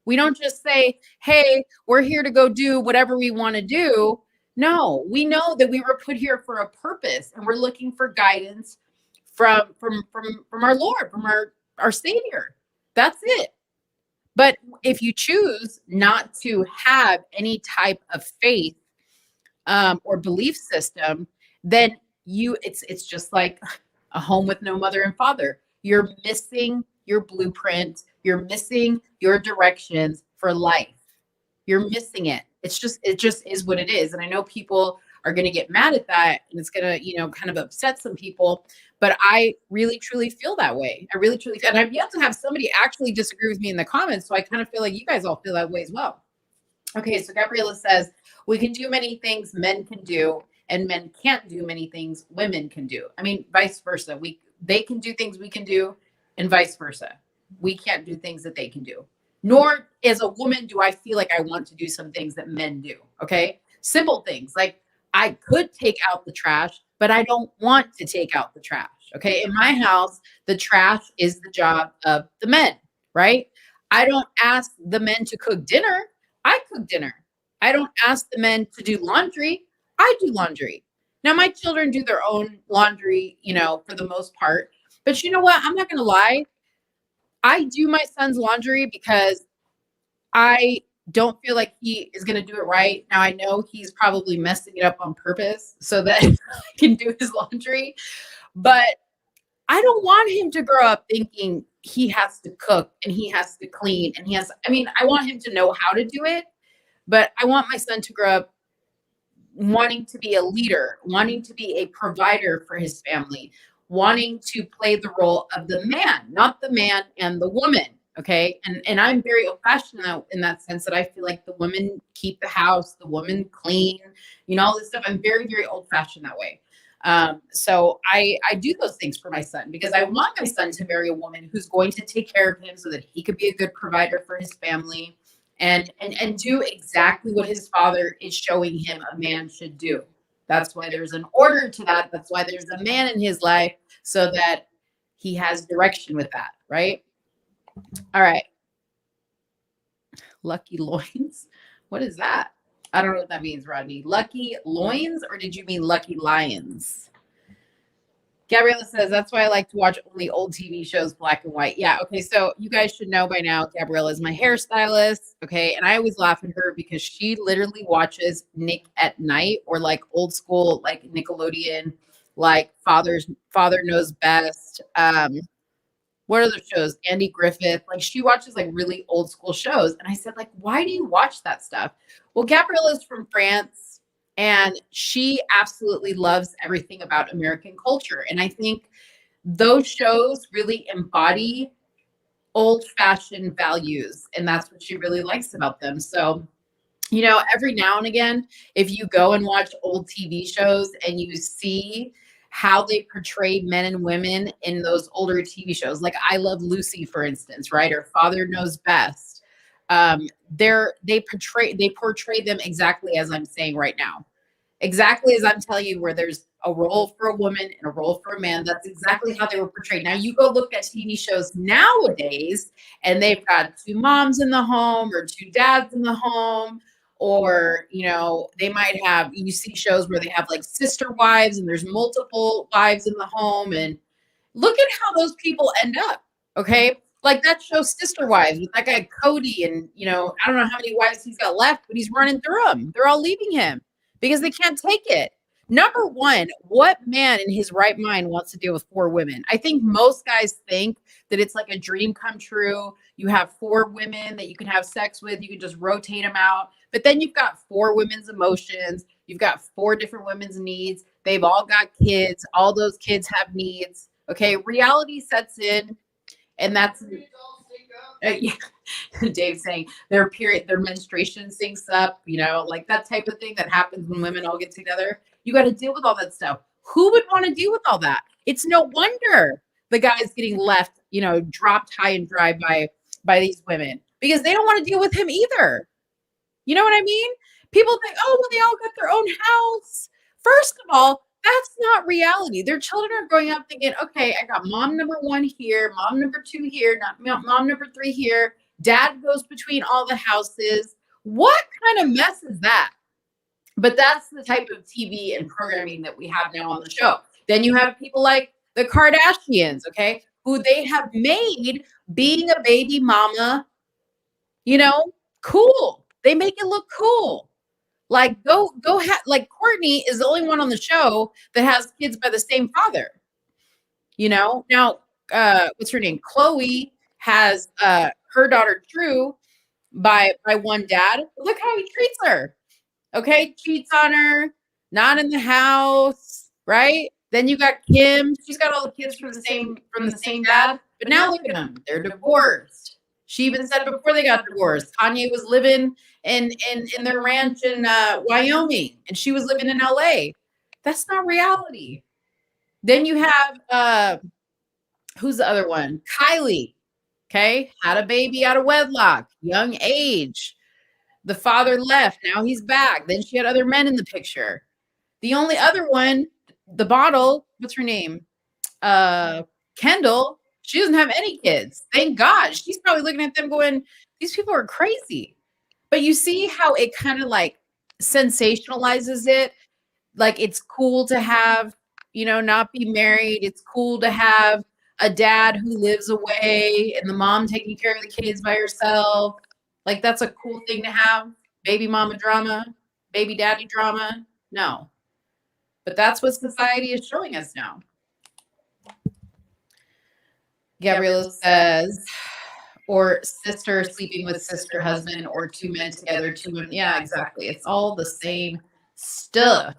We don't just say, hey, we're here to go do whatever we want to do. No, we know that we were put here for a purpose, and we're looking for guidance from our Lord, from our Savior. That's it. But if you choose not to have any type of faith or belief system, then it's just like a home with no mother and father. You're missing your blueprint. You're missing your directions for life. You're missing it. It just is what it is. And I know people are going to get mad at that, and it's going to, kind of upset some people, but I really, truly feel that way. I really, truly, and I've yet to have somebody actually disagree with me in the comments. So I kind of feel like you guys all feel that way as well. Okay. So Gabriella says, we can do many things men can do, and men can't do many things women can do. I mean, vice versa. They can do things we can do, and vice versa. We can't do things that they can do. Nor as a woman do I feel like I want to do some things that men do. Okay. Simple things like I could take out the trash, but I don't want to take out the trash. Okay. In my house, the trash is the job of the men, right? I don't ask the men to cook dinner. I cook dinner. I don't ask the men to do laundry. I do laundry. Now, my children do their own laundry, for the most part. But you know what? I'm not going to lie. I do my son's laundry because I don't feel like he is going to do it right. Now, I know he's probably messing it up on purpose so that I can do his laundry. But I don't want him to grow up thinking he has to cook and he has to clean and I want him to know how to do it. But I want my son to grow up wanting to be a leader, wanting to be a provider for his family, wanting to play the role of the man, not the man and the woman. Okay. And I'm very old-fashioned in that sense, that I feel like the women keep the house, the women clean, all this stuff. I'm very, very old-fashioned that way. So I do those things for my son because I want my son to marry a woman who's going to take care of him so that he could be a good provider for his family and do exactly what his father is showing him a man should do. That's why there's an order to that. That's why there's a man in his life, so that he has direction with that, right? All right. Lucky loins. What is that? I don't know what that means, Rodney. Lucky loins, or did you mean lucky lions? Gabriella says, that's why I like to watch only old TV shows, black and white. Yeah, okay, so you guys should know by now, Gabriella is my hairstylist, okay? And I always laugh at her because she literally watches Nick at Night, or like old school, like Nickelodeon, like Father Knows Best. What other shows? Andy Griffith. Like, she watches like really old school shows. And I said, like, why do you watch that stuff? Well, Gabriella is from France. And she absolutely loves everything about American culture. And I think those shows really embody old-fashioned values, and that's what she really likes about them. So, every now and again, if you go and watch old TV shows and you see how they portray men and women in those older TV shows, like I Love Lucy, for instance, right? Or Father Knows Best. They portray them exactly as I'm saying right now. Exactly as I'm telling you, where there's a role for a woman and a role for a man. That's exactly how they were portrayed. Now you go look at TV shows nowadays, and they've got two moms in the home or two dads in the home, or they might have, you see shows where they have like sister wives and there's multiple wives in the home, and look at how those people end up. Okay. Like that show Sister Wives with that guy Cody, and I don't know how many wives he's got left, but he's running through them. They're all leaving him because they can't take it. Number one, what man in his right mind wants to deal with four women? I think most guys think that it's like a dream come true. You have four women that you can have sex with, you can just rotate them out. But then you've got four women's emotions, you've got four different women's needs. They've all got kids, all those kids have needs. Okay, reality sets in, and that's yeah. Dave saying their menstruation syncs up, like that type of thing that happens when women all get together. You got to deal with all that stuff. Who would want to deal with all that? It's no wonder the guy's getting left, dropped high and dry by these women, because they don't want to deal with him either. You know what I mean? People think, oh, well, they all got their own house. First of all, that's not reality. Their children are growing up thinking, okay, I got mom number one here, mom number two here, mom number three here. Dad goes between all the houses. What kind of mess is that? But that's the type of TV and programming that we have now on the show. Then you have people like the Kardashians, okay, who they have made being a baby mama, cool. They make it look cool. Like like Courtney is the only one on the show that has kids by the same father. Now, what's her name? Chloe has her daughter Drew by one dad. Look how he treats her. Okay, cheats on her, not in the house, right? Then you got Kim. She's got all the kids from the same dad. But now look at them. They're divorced. She even said before they got divorced, Kanye was living in their ranch in Wyoming, and she was living in LA. That's not reality. Then you have who's the other one? Kylie. Okay, had a baby out of wedlock, young age. The father left. Now he's back. Then she had other men in the picture. The only other one, the bottle, what's her name? Kendall. She doesn't have any kids. Thank God. She's probably looking at them going, these people are crazy. But you see how it kind of like sensationalizes it. Like it's cool to have, not be married. It's cool to have a dad who lives away and the mom taking care of the kids by herself. Like that's a cool thing to have. Baby mama drama, baby daddy drama. No. But that's what society is showing us now. Gabriela says, or sister sleeping with sister husband, or two men together, two women. Yeah, exactly. It's all the same stuff.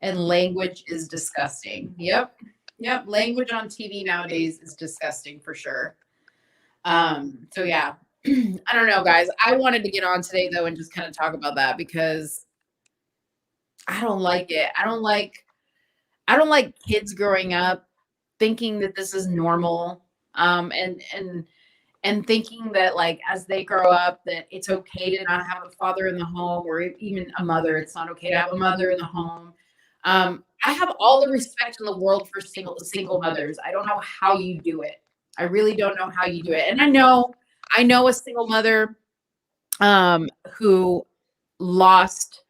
And language is disgusting. Yep. Language on TV nowadays is disgusting for sure. So yeah, I don't know, guys. I wanted to get on today though and just kind of talk about that because I don't like it. I don't like kids growing up thinking that this is normal. And thinking that like as they grow up that it's okay to not have a father in the home, or even a mother. It's not okay to have a mother in the home. I have all the respect in the world for single mothers. I don't know how you do it. I really don't know how you do it. And I know a single mother who lost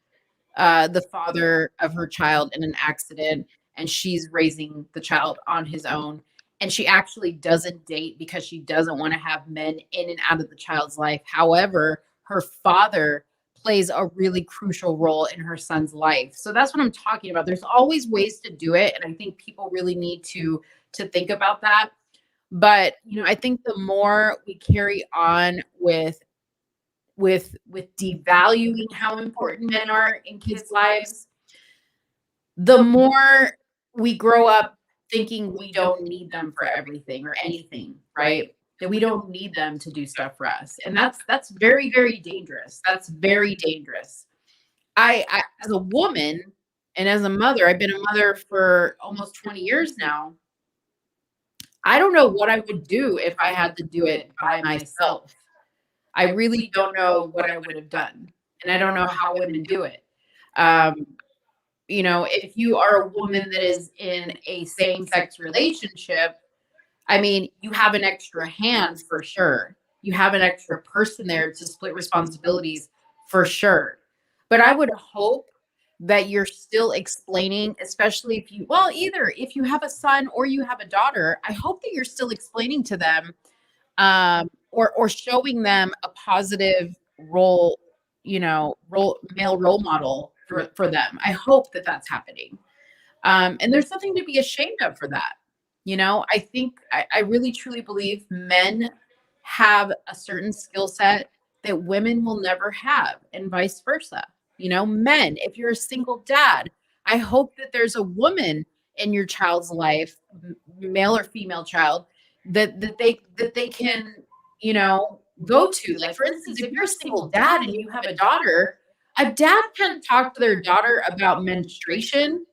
the father of her child in an accident, and she's raising the child on his own. And she actually doesn't date because she doesn't want to have men in and out of the child's life. However, her father plays a really crucial role in her son's life. So that's what I'm talking about. There's always ways to do it. And I think people really need to think about that. But, I think the more we carry on with with devaluing how important men are in kids' lives, the more we grow up thinking we don't need them for everything or anything, right? That we don't need them to do stuff for us. And that's very, very dangerous. That's very dangerous. I as a woman and as a mother, I've been a mother for almost 20 years now. I don't know what I would do if I had to do it by myself. I really don't know what I would have done. And I don't know how women do it. Um, if you are a woman that is in a same sex relationship, I mean, you have an extra hand for sure. You have an extra person there to split responsibilities for sure. But I would hope that you're still explaining, especially either if you have a son or you have a daughter, I hope that you're still explaining to them or showing them a positive male role model for them. I hope that that's happening. And there's nothing to be ashamed of for that. I think I really truly believe men have a certain skill set that women will never have, and vice versa. Men, if you're a single dad, I hope that there's a woman in your child's life, male or female child, that they can, go to. Like, for instance, if you're a single dad and you have a dad can't talk to their daughter about menstruation.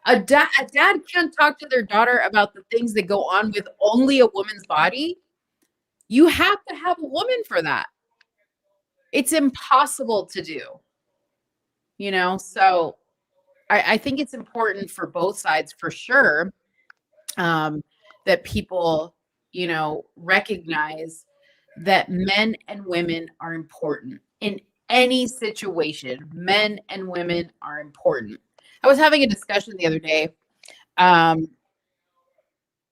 A dad can't talk to their daughter about the things that go on with only a woman's body. You have to have a woman for that. It's impossible to do. So I think it's important for both sides for sure, that people, recognize that men and women are important in any situation. Men and women are important. I was having a discussion the other day,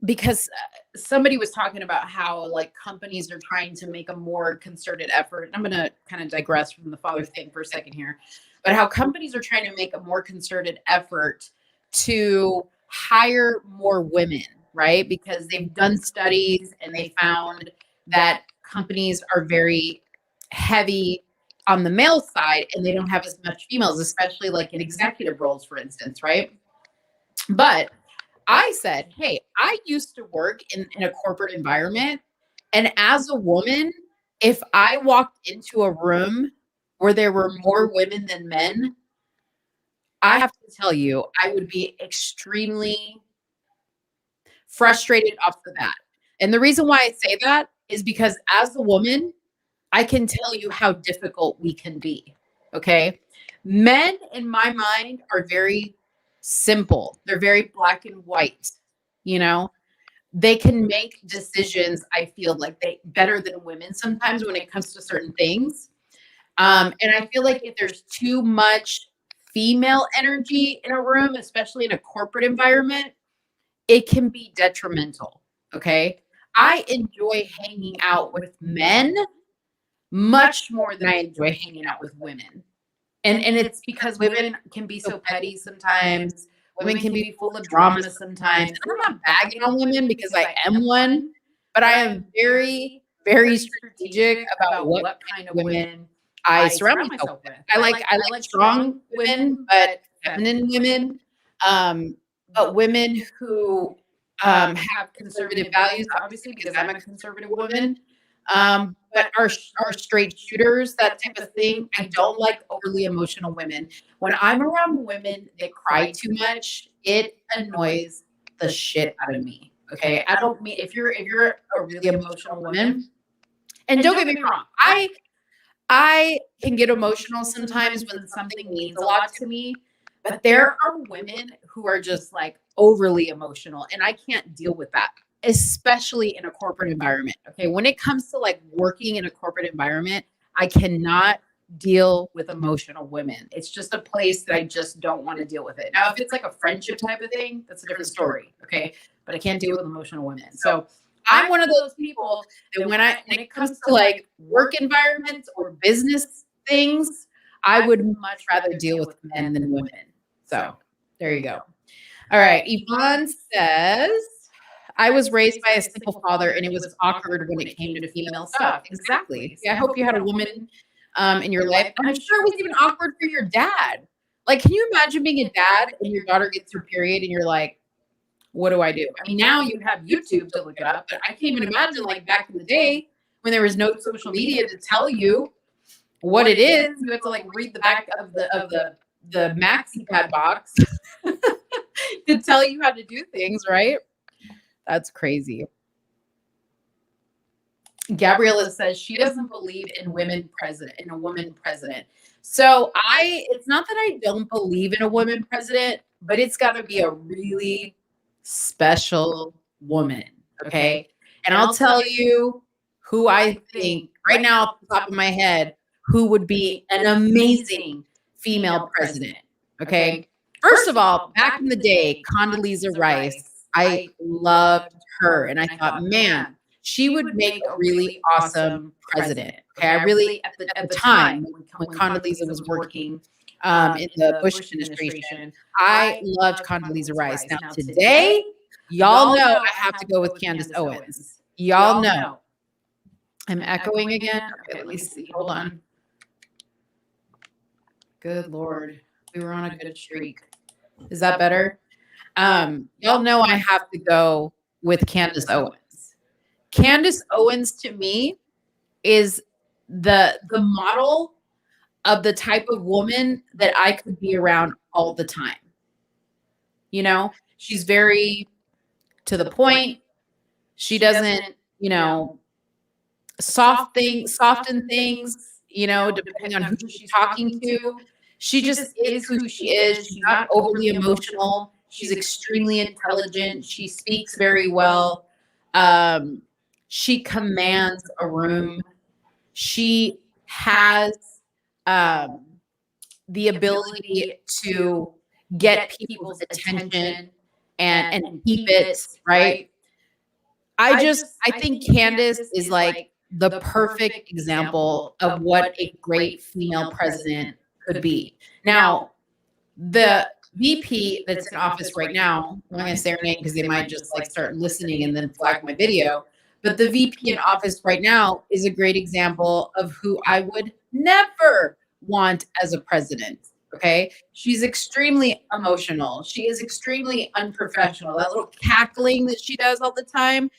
because somebody was talking about how like companies are trying to make a more concerted effort. And I'm going to kind of digress from the father thing for a second here, but how companies are trying to make a more concerted effort to hire more women, right? Because they've done studies and they found that companies are very heavy on the male side and they don't have as much females, especially like in executive roles, for instance, right? But I said, hey, I used to work in a corporate environment. And as a woman, if I walked into a room where there were more women than men, I have to tell you, I would be extremely frustrated off the bat. And the reason why I say that is because as a woman, I can tell you how difficult we can be. Okay. Men, in my mind, are very simple. They're very black and white. They can make decisions, I feel like, they better than women sometimes when it comes to certain things. And I feel like if there's too much female energy in a room, especially in a corporate environment, it can be detrimental. Okay. I enjoy hanging out with men much more than I enjoy hanging out with women. And it's because women can be so petty sometimes. Women can be full of drama sometimes. And I'm not bagging on women because I am one, but I am very, very strategic about what kind of women I surround myself with. I like strong women, but feminine women, but women who have conservative values, obviously, because I'm a conservative woman. But are straight shooters, that type of thing. I don't like overly emotional women. When I'm around women that cry too much, it annoys the shit out of me. Okay. I don't mean if you're a really emotional woman, and don't get me wrong, I can get emotional sometimes when something means a lot to me, but there are women who are just like overly emotional, and I can't deal with that, especially in a corporate environment. Okay. When it comes to like working in a corporate environment, I cannot deal with emotional women. It's just a place that I just don't want to deal with it. Now, if it's like a friendship type of thing, that's a different story. Okay. But I can't deal with emotional women. So I'm one of those people that when it comes to like work environments or business things, I would much rather deal with men than women. So there you go. All right. Yvonne says, I was raised by a single father, and it was awkward when it came to female stuff. Exactly. Yeah, I hope you had a woman in your life. And I'm sure it was even awkward for your dad. Like, can you imagine being a dad and your daughter gets her period and you're like, what do I do? I mean, now you have YouTube to look it up, but I can't even imagine like back in the day when there was no social media to tell you what it is. You have to like read the back of the maxi pad box to tell you how to do things, right? That's crazy. Gabriella says she doesn't believe in a woman president. So it's not that I don't believe in a woman president, but it's got to be a really special woman. Okay. And I'll tell you who I think right now off the top of my head, who would be an amazing female president. Okay. First of all, back in the day, Condoleezza Rice, I loved her. And I thought, man, she would make a really awesome president. Okay. I really, at the time when Condoleezza was working in the Bush administration, I loved Condoleezza Rice. Now today, y'all know I have to go with Candace Owens. Y'all know. I'm echoing again. Okay, let me see. Hold on. Good Lord. We were on a good streak. Is that better? Y'all know I have to go with Candace Owens. Candace Owens to me is the model of the type of woman that I could be around all the time. You know, she's very to the point. She doesn't, soften things, depending on who she's talking to. She just is who she is. She's not overly emotional. She's extremely intelligent. She speaks very well. She commands a room. She has the ability to get people's attention and keep it, right? I think Candace is like the perfect example of what a great female president could be. Now, the VP that's in office right now, I'm not going to say her name because they might just like start listening and then flag my video. But the VP in office right now is a great example of who I would never want as a president. Okay. She's extremely emotional. She is extremely unprofessional. That little cackling that she does all the time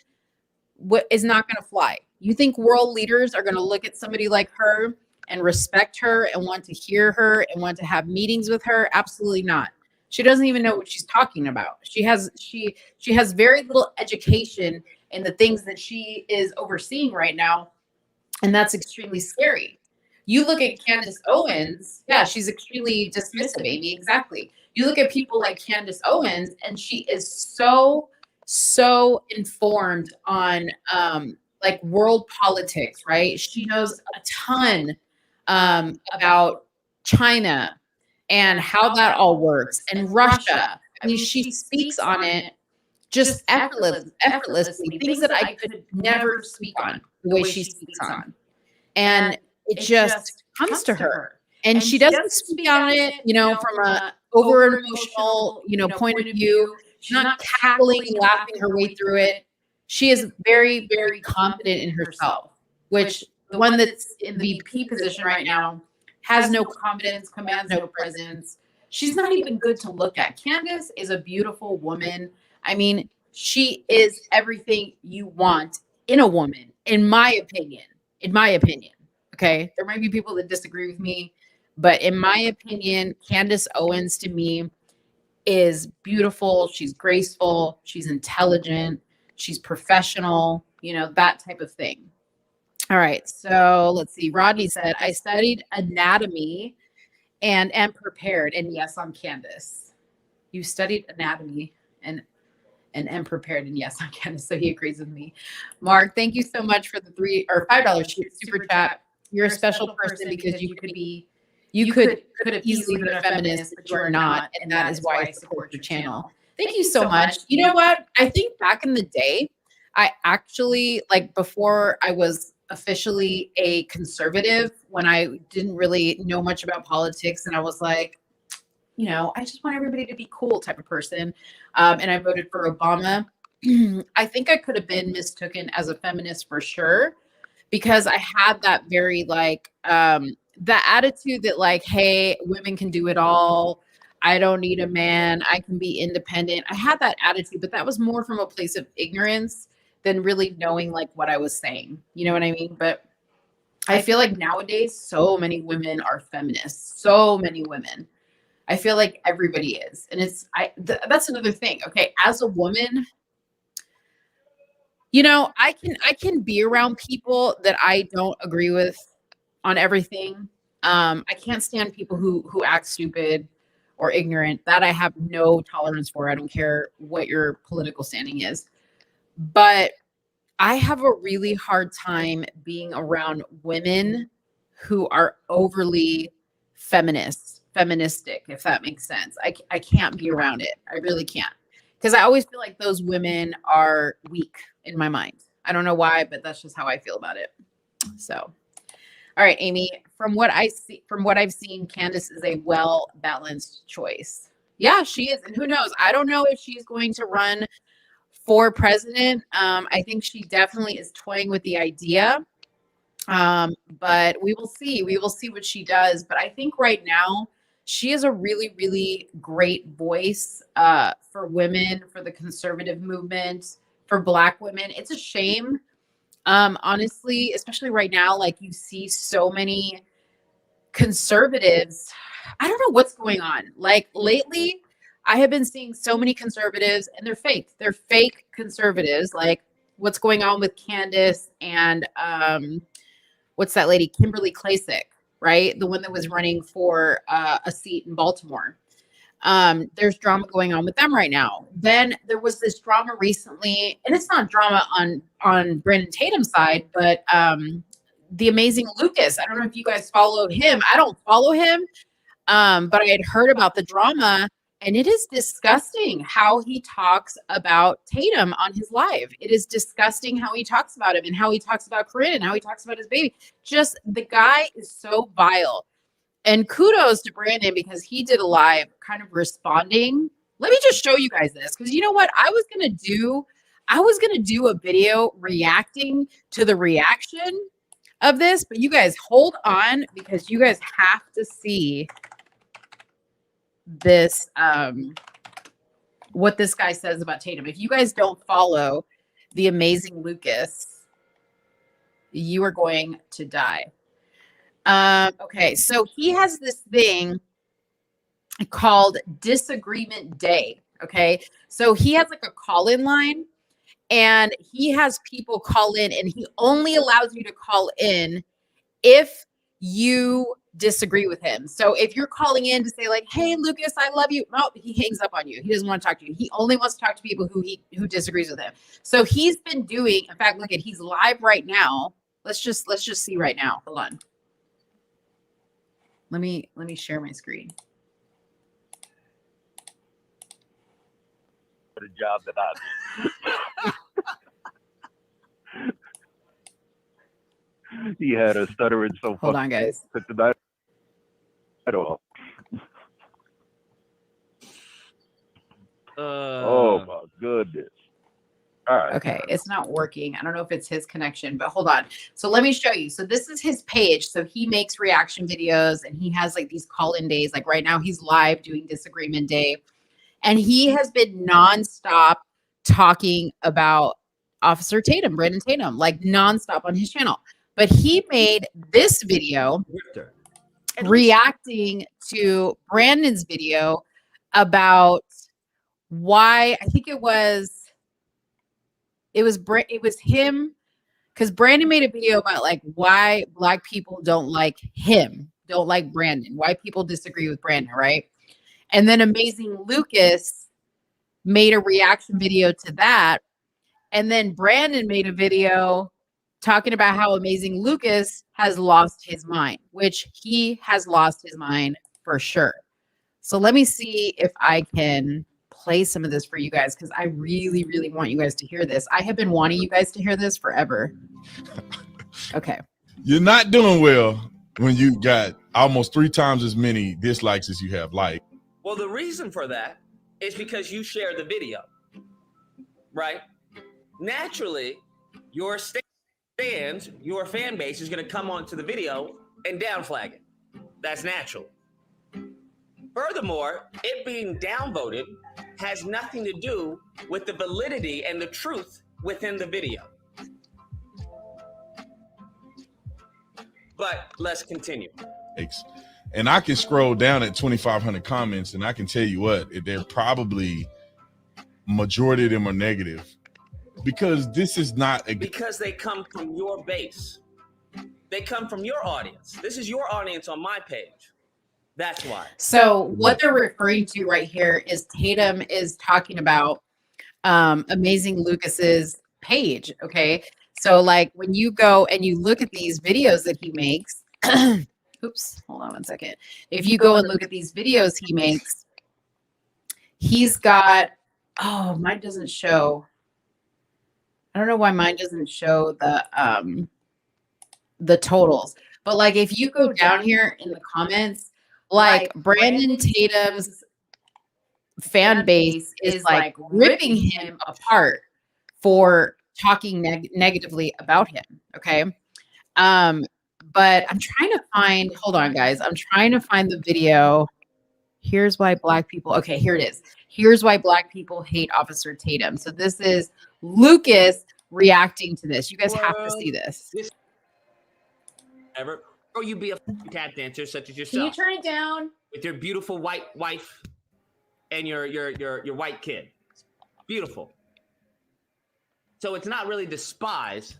is not going to fly. You think world leaders are going to look at somebody like her and respect her and want to hear her and want to have meetings with her? Absolutely not. She doesn't even know what she's talking about. She has very little education in the things that she is overseeing right now. And that's extremely scary. You look at Candace Owens, yeah, she's extremely dismissive, Amy, exactly. You look at people like Candace Owens, and she is so informed on like world politics, right? She knows a ton about China and how that all works, and Russia. I mean, she speaks on it just effortlessly, things that I could never speak on the way she speaks on. And it just comes to her. And she doesn't speak on it, from a over emotional, point of view. She's not cackling and laughing her way through it. She is very, very confident in herself, which the one that's in the VP position right now has no confidence, commands no presence. She's not even good to look at. Candace is a beautiful woman. I mean, she is everything you want in a woman, in my opinion. Okay. There might be people that disagree with me, but in my opinion, Candace Owens to me is beautiful. She's graceful. She's intelligent. She's professional, that type of thing. All right. So let's see. Rodney said, I studied anatomy and am prepared. And yes, I'm Candace. You studied anatomy and am prepared. And yes, I'm Candace. So he agrees with me. Mark, thank you so much for the $3 or $5 super chat. You're a special person because you could have easily been a feminist, but you are not. And that is why I support your channel. Thank you so much. You know what? I think back in the day, I actually, like before I was officially a conservative, when I didn't really know much about politics, and I was like, I just want everybody to be cool type of person. And I voted for Obama. I think I could have been mistaken as a feminist for sure, because I had that very like that attitude that like, hey, women can do it all. I don't need a man. I can be independent. I had that attitude, but that was more from a place of ignorance than really knowing like what I was saying. You know what I mean? But I feel like nowadays so many women are feminists. So many women. I feel like everybody is. And that's another thing. Okay, as a woman, you know, I can be around people that I don't agree with on everything. I can't stand people who act stupid or ignorant. That I have no tolerance for. I don't care what your political standing is. But I have a really hard time being around women who are overly feministic, if that makes sense. I can't be around it. I really can't. Because I always feel like those women are weak in my mind. I don't know why, but that's just how I feel about it. So, all right, Amy, from what I've seen, Candace is a well-balanced choice. Yeah, she is. And who knows? I don't know if she's going to run for president. I think she definitely is toying with the idea. But we will see. We will see what she does. But I think right now she is a really, really great voice for women, for the conservative movement, for Black women. It's a shame, honestly, especially right now, like you see so many conservatives. I don't know what's going on. Like lately, I have been seeing so many conservatives and they're fake. They're fake conservatives. Like what's going on with Candace and what's that lady, Kimberly Klacik, right? The one that was running for a seat in Baltimore. There's drama going on with them right now. Then there was this drama recently, and it's not drama on Brandon Tatum's side, but the amazing Lucas. I don't know if you guys follow him. I don't follow him, but I had heard about the drama, and it is disgusting how he talks about Tatum on his live. It is disgusting how he talks about him and how he talks about Corinne and how he talks about his baby. Just the guy is so vile. And kudos to Brandon because he did a live kind of responding. Let me just show you guys this because you know what? I was gonna do a video reacting to the reaction of this, but you guys hold on because you guys have to see this what this guy says about Tatum. If you guys don't follow the amazing Lucas, you are going to die. Okay, so he has this thing called Disagreement Day. Okay, so he has like a call-in line and he has people call in and he only allows you to call in if you disagree with him. So if you're calling in to say like, hey, Lucas, I love you. No, he hangs up on you. He doesn't want to talk to you. He only wants to talk to people who disagrees with him. So he's been doing, in fact, look at, he's live right now. Let's just see right now. Hold on. Let me share my screen. The job that I did. He had a stuttering so hold on, guys. Took the night off. Oh my goodness. All right. Okay, it's not working. I don't know if it's his connection, but hold on. So let me show you. So this is his page. So he makes reaction videos and he has like these call-in days. Like right now he's live doing Disagreement Day. And he has been nonstop talking about Officer Tatum, Brandon Tatum, like nonstop on his channel. But he made this video reacting to Brandon's video about why, I think it was him, because Brandon made a video about like why Black people don't like him, don't like Brandon, why people disagree with Brandon, right? And then Amazing Lucas made a reaction video to that. And then Brandon made a video talking about how Amazing Lucas has lost his mind, which he has lost his mind for sure. So let me see if I can play some of this for you guys because I really, really want you guys to hear this. I have been wanting you guys to hear this forever. Okay. You're not doing well when you got almost 3 times as many dislikes as you have likes. Well, the reason for that is because you share the video. right? Naturally, your fans, your fan base is going to come onto the video and down flag it. That's natural. Furthermore, it being downvoted has nothing to do with the validity and the truth within the video. But let's continue. And I can scroll down at 2,500 comments, and I can tell you what, they're probably majority of them are negative, because this is not because they come from your base. They come from your audience. This is your audience on my page. That's why. So what they're referring to right here is Tatum is talking about Amazing Lucas's page. Okay. So like when you go and you look at these videos that he makes, oops, hold on one second. If you go and look at these videos he makes, he's got, oh, mine doesn't show. I don't know why mine doesn't show the totals, but like if you go down here in the comments, like Brandon Tatum's fan base is like ripping him apart for talking negatively about him. Okay. But I'm trying to find, hold on guys. I'm trying to find the video. Here's why black people, okay, here it is. Here's why black people hate Officer Tatum. So this is Lucas reacting to this. You guys have to see this. Ever, or you be a tap dancer such as yourself. Can you turn it down? With your beautiful white wife and your white kid. Beautiful. So it's not really despise.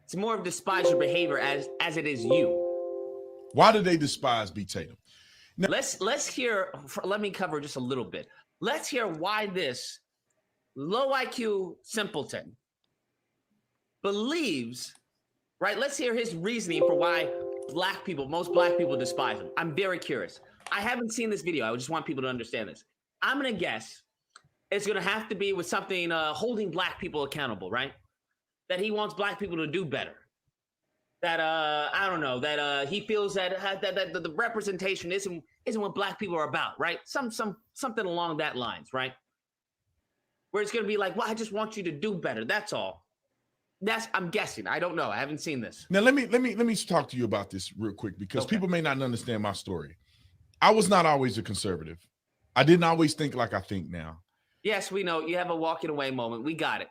It's more of despise your behavior as it is you. Why do they despise B. Tatum? Now, let's hear. Let me cover just a little bit. Let's hear why this low IQ simpleton believes. Right. Let's hear his reasoning for why most black people despise him. I'm very curious. I haven't seen this video. I just want people to understand this. I'm gonna guess it's gonna have to be with something holding black people accountable, right? That he wants black people to do better. That I don't know. That he feels that the representation isn't what black people are about, right? Something along that lines, right? Where it's gonna be like, well, I just want you to do better. That's all. I'm guessing. I don't know. I haven't seen this. Now let me talk to you about this real quick, because people may not understand my story. I was not always a conservative. I didn't always think like I think now. Yes, we know you have a walking away moment. We got it.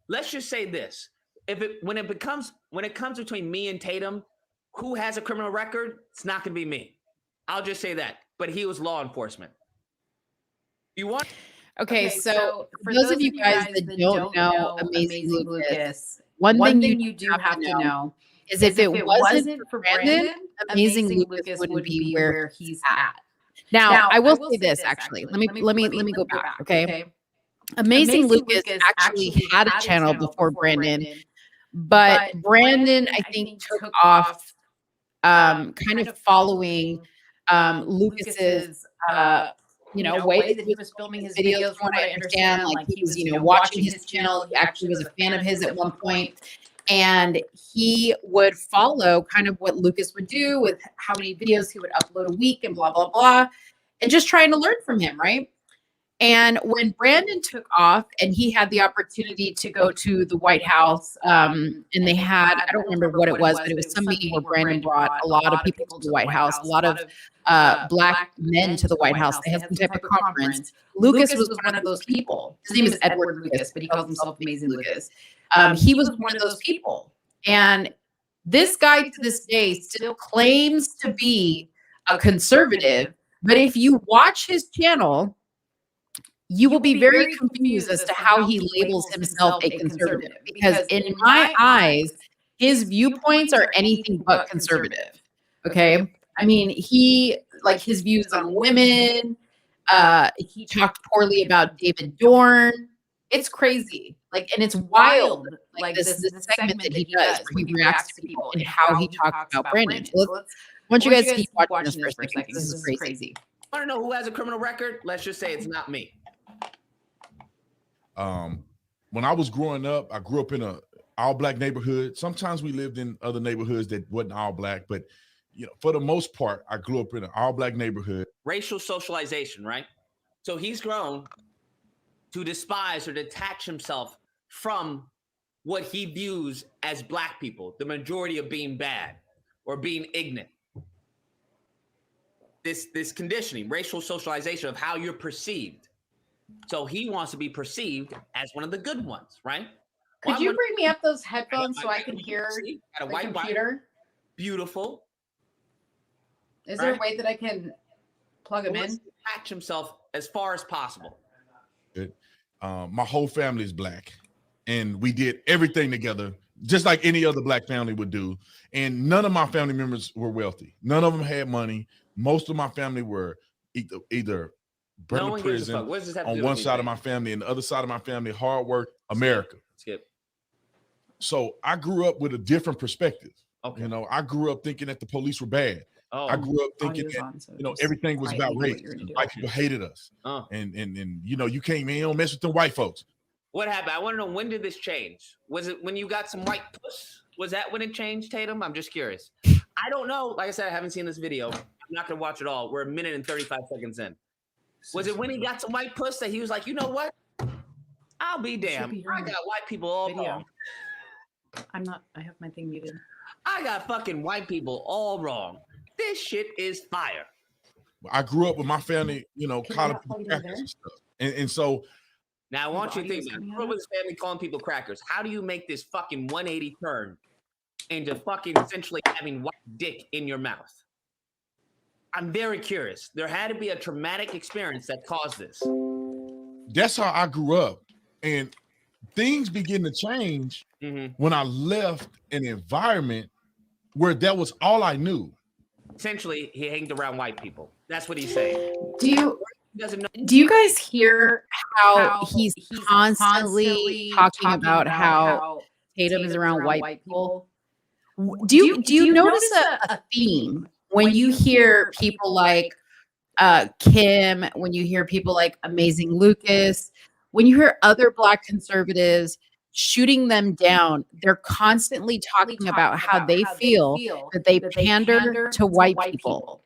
Let's just say this: when it comes between me and Tatum, who has a criminal record, it's not going to be me. I'll just say that. But he was law enforcement. You want? Okay, so for those of you guys that don't know Amazing Lucas, one thing you do have to know is if it wasn't for Brandon, Amazing Lucas wouldn't be where he's at. Now, I will say this actually. Let me go back. Okay. Amazing Lucas actually had a channel before Brandon, but Brandon, I think, took off kind of following Lucas's way that he was filming his videos, from what I understand. Like he was, watching his channel. He actually was a fan of his at one point. And he would follow kind of what Lucas would do with how many videos he would upload a week and blah, blah, blah, and just trying to learn from him, right? And when Brandon took off and he had the opportunity to go to the White House, and they had, I don't remember what it was, but it was some meeting where Brandon brought a lot of people to the White House, a lot of black men to the White House. They had some type of conference. Lucas was one of those people. His name is Edward Lucas, but he calls himself Amazing Lucas. He was one of those people. And this guy to this day still claims to be a conservative. But if you watch his channel, you will be very confused as to how he labels himself a conservative. Because in my eyes, his viewpoints are anything but conservative. Okay. I mean, his views on women, he talked poorly about David Dorn. It's crazy. And it's wild. This segment that he does where he reacts to people and how he talks about Brandon. So I want you guys to keep watching this for a second. This is crazy. Want to know who has a criminal record? Let's just say it's not me. When I was growing up, I grew up in a all black neighborhood. Sometimes we lived in other neighborhoods that wasn't all black, but for the most part, I grew up in an all black neighborhood. Racial socialization, right? So he's grown to despise or detach himself from what he views as black people, the majority of being bad or being ignorant. This conditioning, racial socialization of how you're perceived. So he wants to be perceived as one of the good ones, right? Could you bring me up those headphones so I can hear got a the white computer? body. Beautiful. Is there a way that I can plug him in? Attach himself as far as possible. Good. My whole family is black, and we did everything together, just like any other black family would do. And none of my family members were wealthy. None of them had money. Most of my family were either burned to prison on one side of my family, and the other side of my family, hard work, America. Skip. So I grew up with a different perspective. Okay. You know, I grew up thinking that the police were bad. I grew up thinking that, everything was about race. White people hated us. And you know, you don't mess with the white folks. What happened? I want to know, when did this change? Was it when you got some white puss? Was that when it changed, Tatum? I'm just curious. I don't know. Like I said, I haven't seen this video. I'm not going to watch it all. We're 1 minute and 35 seconds in. Was it when he got some white puss that he was like, you know what? I'll be damned. I got white people all wrong. I have my thing muted. I got fucking white people all wrong. This shit is fire. I grew up with my family, you know, calling people crackers and stuff. And so now I want you to think, man, grew up with his family calling people crackers. How do you make this fucking 180 turn into fucking essentially having white dick in your mouth? I'm very curious. There had to be a traumatic experience that caused this. That's how I grew up. And things begin to change when I left an environment where that was all I knew. Essentially, he hanged around white people. That's what he's saying. Do you guys hear how he's constantly talking about how Tatum is around white people? Do you notice a theme when you hear people like Kim, when you hear people like Amazing Lucas, when you hear other Black conservatives shooting them down, they're constantly talking about how they feel that they pander to white people.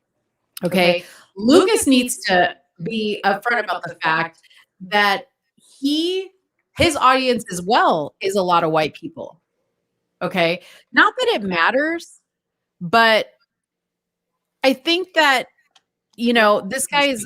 Okay. Lucas needs to be upfront about the fact that his audience as well is a lot of white people. Okay. Not that it matters, but I think that, you know, this guy is,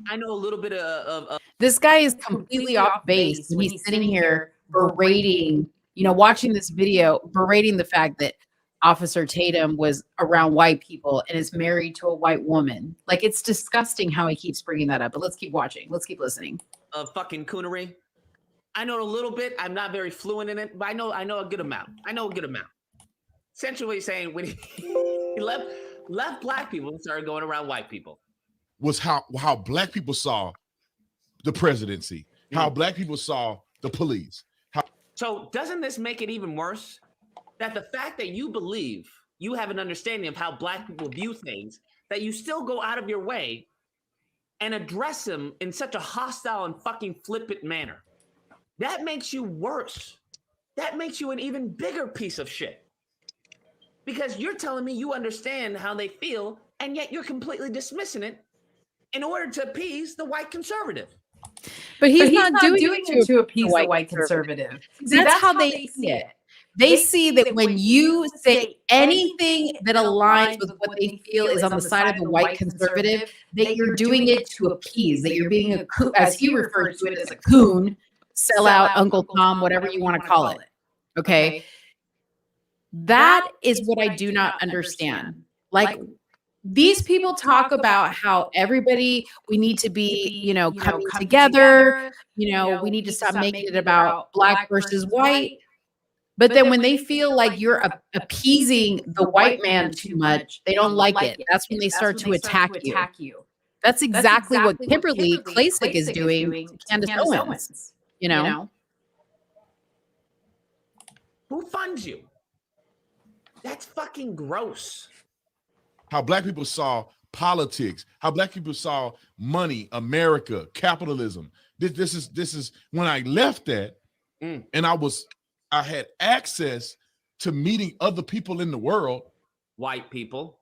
I know a little bit of this guy is completely off base when he's sitting here berating, you know, watching this video, berating the fact that Officer Tatum was around white people and is married to a white woman. Like, it's disgusting how he keeps bringing that up, but let's keep watching. Let's keep listening. Fucking coonery. I know a little bit. I'm not very fluent in it, but I know a good amount. Essentially saying when he left Black people and started going around white people. Was how Black people saw the presidency, how Black people saw the police. So doesn't this make it even worse? That the fact that you believe you have an understanding of how Black people view things, that you still go out of your way and address them in such a hostile and fucking flippant manner. That makes you worse. That makes you an even bigger piece of shit. Because you're telling me you understand how they feel, and yet you're completely dismissing it in order to appease the white conservative. But he's not doing it to appease the white conservative. That's how they see it. They see that when you say anything that aligns with what they feel is on the side of the white conservative, that you're doing it to appease, that you're being a coon, as he refers to it, as a coon, sellout, Uncle Tom, whatever you want to call it. Okay. That is what I do not understand. Like, these people talk about how everybody, we need to be, you know, coming together, you know, we need to stop making it about Black versus white. But then when they feel like you're appeasing the white man too much, they don't like it. That's when they start to attack you. That's exactly what Kimberly Klasick is doing to Candace Owens, you know? Who funds you? That's fucking gross. How Black people saw politics, how Black people saw money, America, capitalism. This is when I left that, and I had access to meeting other people in the world. White people.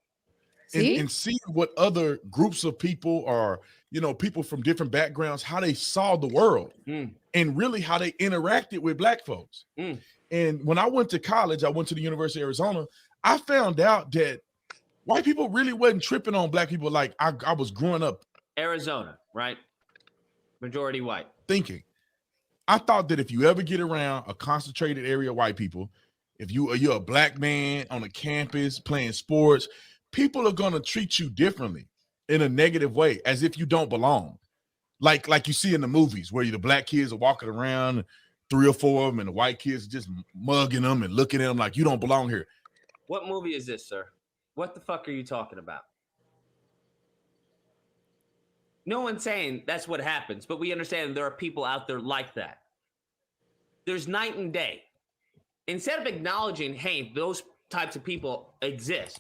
and seeing what other groups of people or, people from different backgrounds, how they saw the world and really how they interacted with Black folks. And when I went to college, I went to the University of Arizona, I found out that white people really wasn't tripping on Black people like I was growing up. Arizona, right? Majority white. Thinking. I thought that if you ever get around a concentrated area of white people, if you're a Black man on a campus playing sports, people are going to treat you differently in a negative way, as if you don't belong. Like you see in the movies where the Black kids are walking around, 3 or 4 of them, and the white kids just mugging them and looking at them like you don't belong here. What movie is this, sir? What the fuck are you talking about? No one's saying that's what happens, but we understand there are people out there like that. There's night and day. Instead of acknowledging, hey, those types of people exist.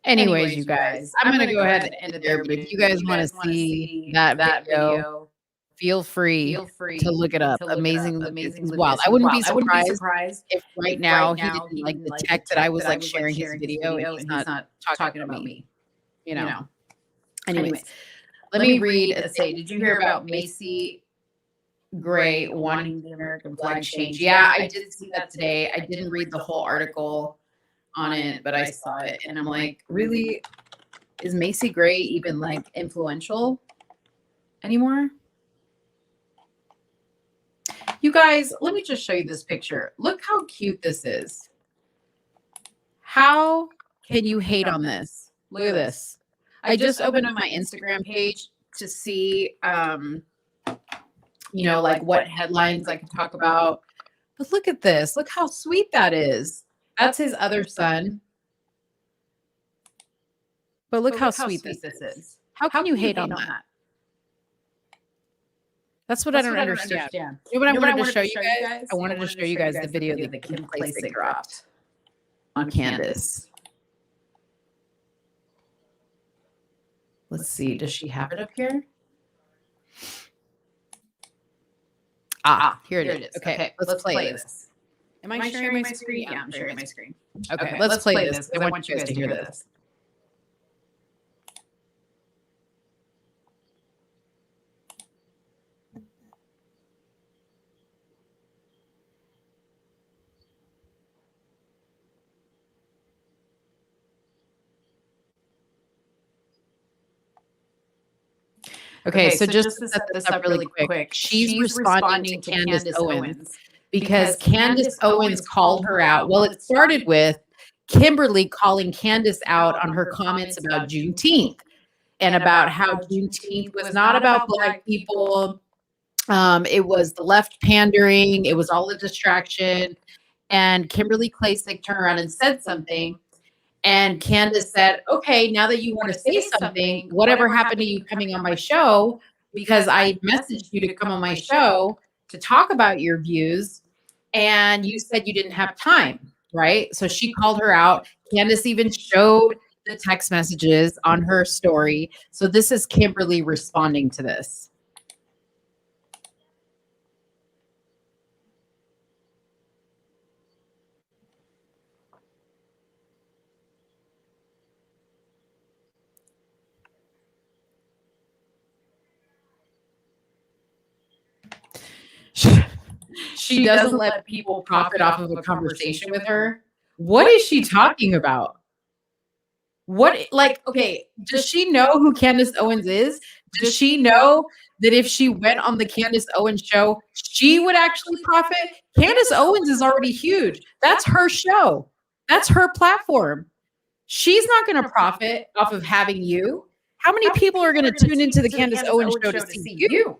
Anyways, you guys, I'm going to go ahead and end it there. But if you guys want to see that video, feel free to look it up. Amazing. It's wild. I wouldn't be surprised if right now he didn't like detect that I was like sharing his video and he's not talking about me. Anyways, let me read and say, did you hear about Macy Gray wanting the American flag changed? Yeah, I did see that today. I didn't read the whole article on it, but I saw it and I'm like, really? Is Macy Gray even like influential anymore? You guys, let me just show you this picture. Look how cute this is. How can you hate on this? Look at this. I just opened up my Instagram page to see, like what headlines I can talk about. But look at this. Look how sweet that is. That's his other son. But look how sweet this is. How can you hate on that? That's what I don't understand. You know what I wanted to show you guys? I wanted to show you guys the video that Kim Klacik dropped on Candace. Let's see. Does she have it up here? Here it is. Okay, let's play this. Am I sharing my screen? Yeah, I'm sharing my screen. Okay, let's play this. I want you guys to hear this. Okay, so just to set this up really quick, she's responding to Candace Owens because Candace Owens called her out. Well, it started with Kimberly calling Candace out on her comments about Juneteenth and about how Juneteenth was not about Black people. It was the left pandering. It was all a distraction. And Kimberly Klacik turned around and said something. And Candace said, okay, now that you want to say something, whatever happened to you coming on my show? Because I messaged you to come on my show to talk about your views. And you said you didn't have time, right? So she called her out. Candace even showed the text messages on her story. So this is Kimberly responding to this. She doesn't let people profit off of a conversation with her. What is she talking about? Okay, does she know who Candace Owens is? Does she know that if she went on the Candace Owens show, she would actually profit? Candace Owens is already huge. That's her show. That's her platform. She's not going to profit off of having you. How many people are going to tune into the Candace Owens show to see you?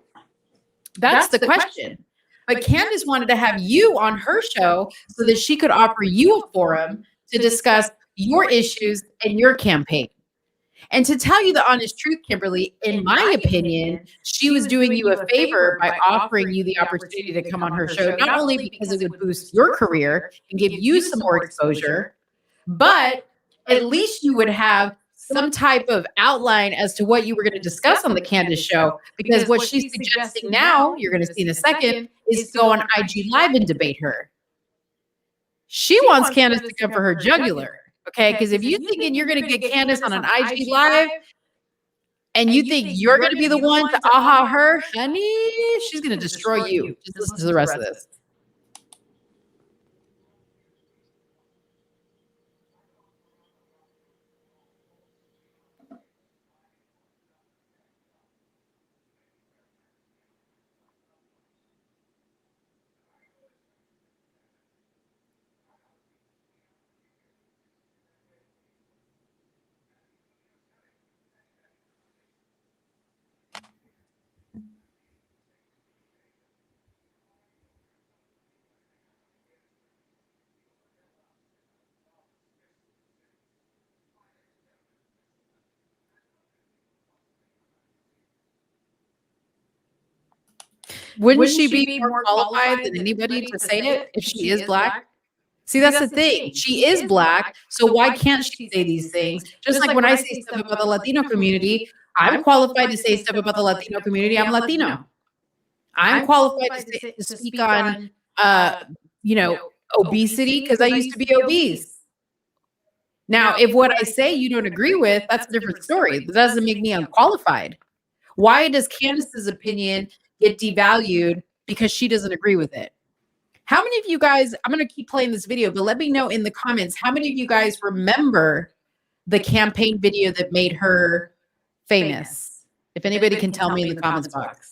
That's the question. But Candace wanted to have you on her show so that she could offer you a forum to discuss your issues and your campaign. And to tell you the honest truth, Kimberly, in my opinion, she was doing you a favor by offering you the opportunity to come on her show, not only because it would boost your career and give you some more exposure, but at least you would have some type of outline as to what you were going to discuss on the Candace show. Because what she's suggesting now, you're going to see in a second, is to go on IG Live and debate her. She wants Candace to come for her jugular. Okay, because if you're thinking you're going to get Candace on an IG live and you think you're going to be the one to aha her, honey, she's going to destroy you. Just listen to the rest of this. Wouldn't she be more qualified than anybody to say it if she is black? See, that's the thing. She is black, so why can't she say these things? Just like when I say stuff about the Latino community, I'm qualified to say stuff about the Latino community. I'm Latino. I'm qualified to speak on, obesity because I used to be obese. Now, if what I say you don't agree with, that's a different story. That doesn't make me unqualified. Why does Candace's opinion get devalued because she doesn't agree with it? How many of you guys, I'm going to keep playing this video, but let me know in the comments, how many of you guys remember the campaign video that made her famous? If anybody can tell me in the comments box.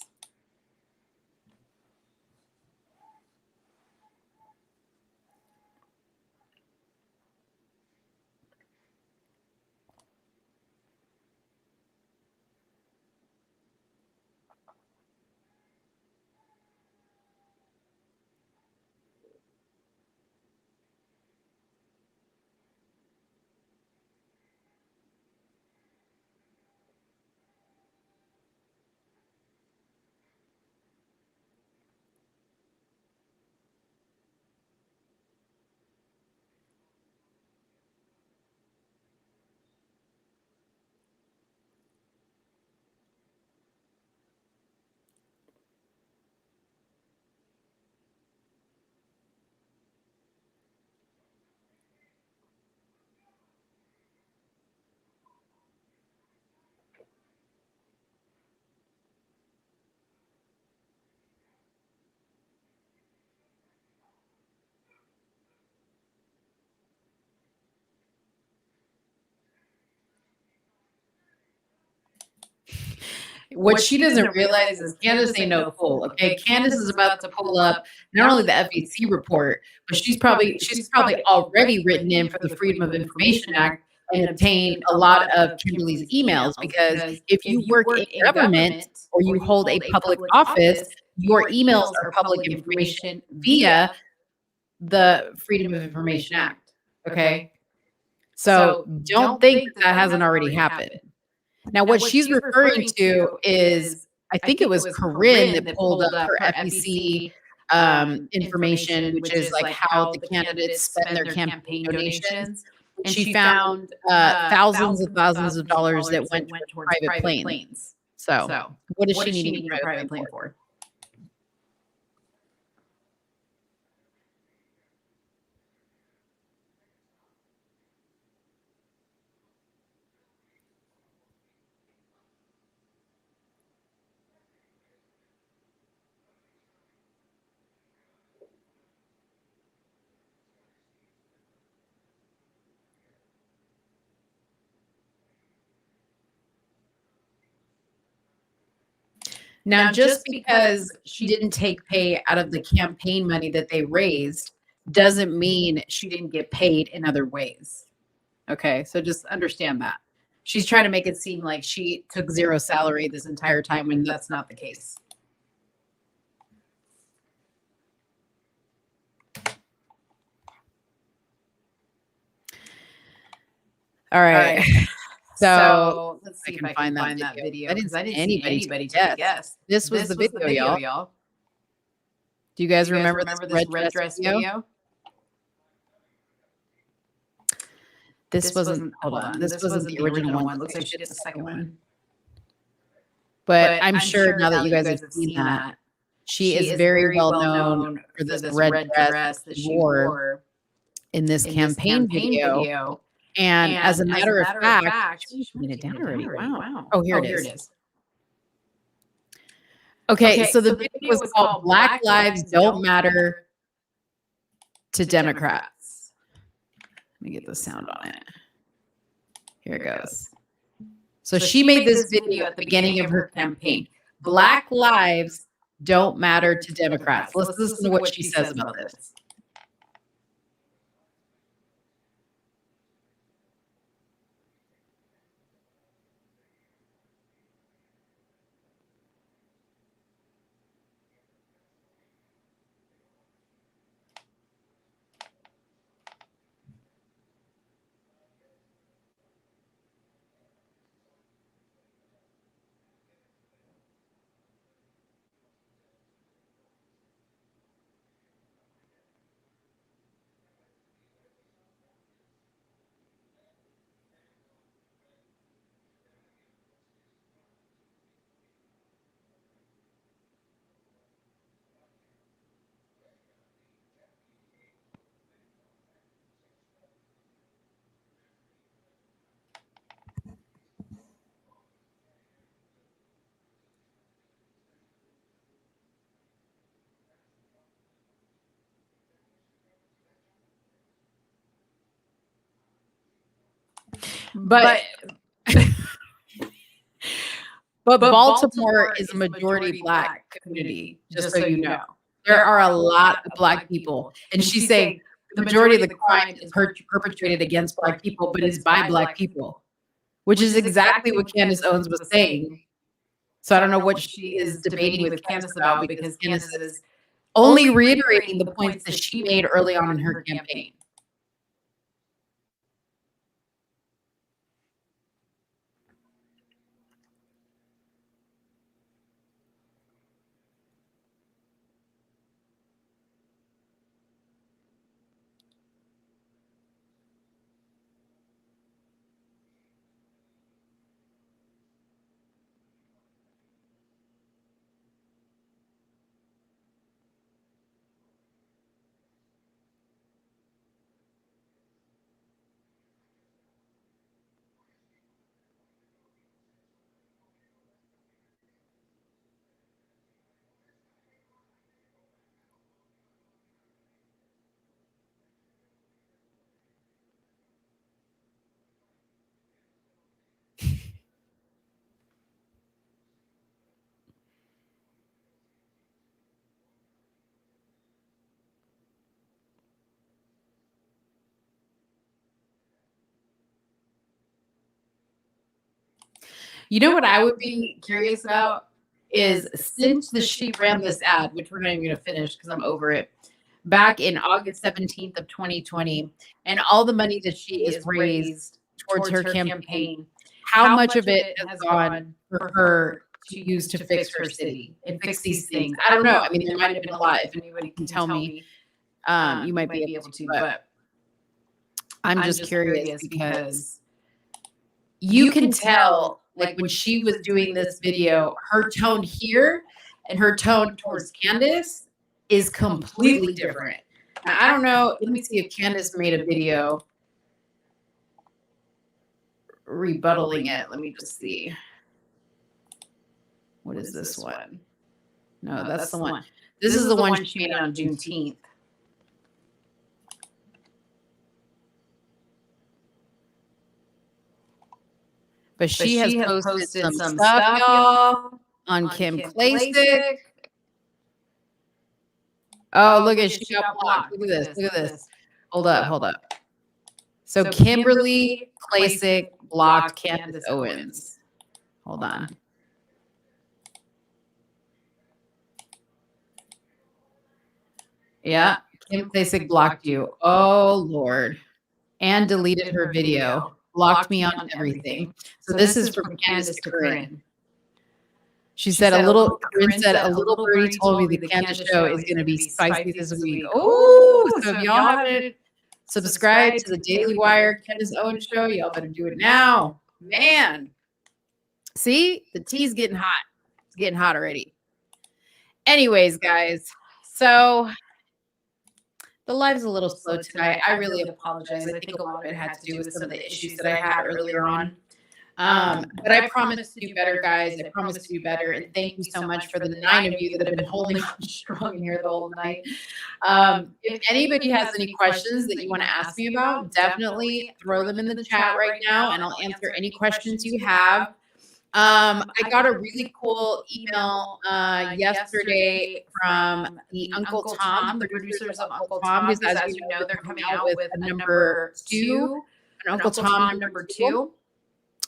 What she doesn't realize is Candace ain't no fool. Okay, Candace is about to pull up not only the FEC report, but she's probably already written in for the Freedom of Information Act and obtained a lot of Kimberly's emails, because if you work in government or you hold a public office, your emails are public information via the Freedom of Information Act. Okay, so don't think that hasn't already happened. Now, what she's referring to is, I think it was Corinne that pulled up her FEC information, which is like how the candidates spend their campaign donations. And she found thousands of dollars that went towards private planes. So what does she need a private plane for? Now, just because she didn't take pay out of the campaign money that they raised doesn't mean she didn't get paid in other ways. Okay, so just understand that. She's trying to make it seem like she took zero salary this entire time when that's not the case. All right. So let's see if I can find that video. I didn't see anybody to guess. This was the video, y'all. Do you guys remember this red dress video? This wasn't, hold on. This wasn't the original one. It looks like she did the second one. But I'm sure now that you guys have seen that, she is very well known for this red dress that she wore in this campaign video. And as a matter of fact, she made it down already. Wow. Oh, here it is. Okay, so the video was called Black Lives Don't Matter to Democrats. Let me get the sound on it. Here it goes. So she made this video at the beginning of her campaign. Black lives don't matter to Democrats. Let's listen to what she says about this. But Baltimore is a majority Black community, just so you know. There are a lot of Black people. And she's saying the majority of the crime is perpetrated against Black people, but is by Black people, which is exactly what Candace Owens was saying. So I don't know what she is debating with Candace about, because Candace is only reiterating the points that she made early on in her campaign. You know what I would be curious about is, since she ran this ad, which we're not even going to finish because I'm over it, back in August 17th of 2020, and all the money that she has raised towards her campaign, how much of it has gone for her to use to fix her city and fix these things? I don't know. I mean, there might have been a lot. If anybody can tell me, you might be able to, but I'm just curious because you can tell, like, when she was doing this video, her tone here and her tone towards Candace is completely different. Now, I don't know. Let me see if Candace made a video rebuttaling it. Let me just see. What is this one? No, that's the one. This is the one she made on Juneteenth. But she has posted some stuff, y'all, on Kim Klasick. Oh, look at, she got blocked. Look at this. Look at this. Hold up. So Kimberly Klasick blocked Candace Owens. Hold on. Yeah, Kim Klasick blocked you. Oh, Lord. And deleted her video. Blocked me on everything. So this is from Candace to Corinne. She said, Corinne said, a little birdie told me the Candace show is going to be spicy this week. Oh, so if y'all haven't subscribed to the Daily Wire Candace Owens show, y'all better do it now. Man. See, the tea's getting hot. It's getting hot already. Anyways, guys, so The live's a little slow tonight. I really apologize. I think a lot of it had to do with some of the issues that I had earlier on. But I promise to do better, guys. I promise to do better. And thank you so much for the 9 of you that have been holding on strong here the whole night. If anybody has any questions that you want to ask me about, definitely throw them in the chat right now, and I'll answer any questions you have. I got a really cool email yesterday from the Uncle Tom, the producers of Uncle Tom, because as you know, they're coming out with a number 2, an Uncle Tom number 2.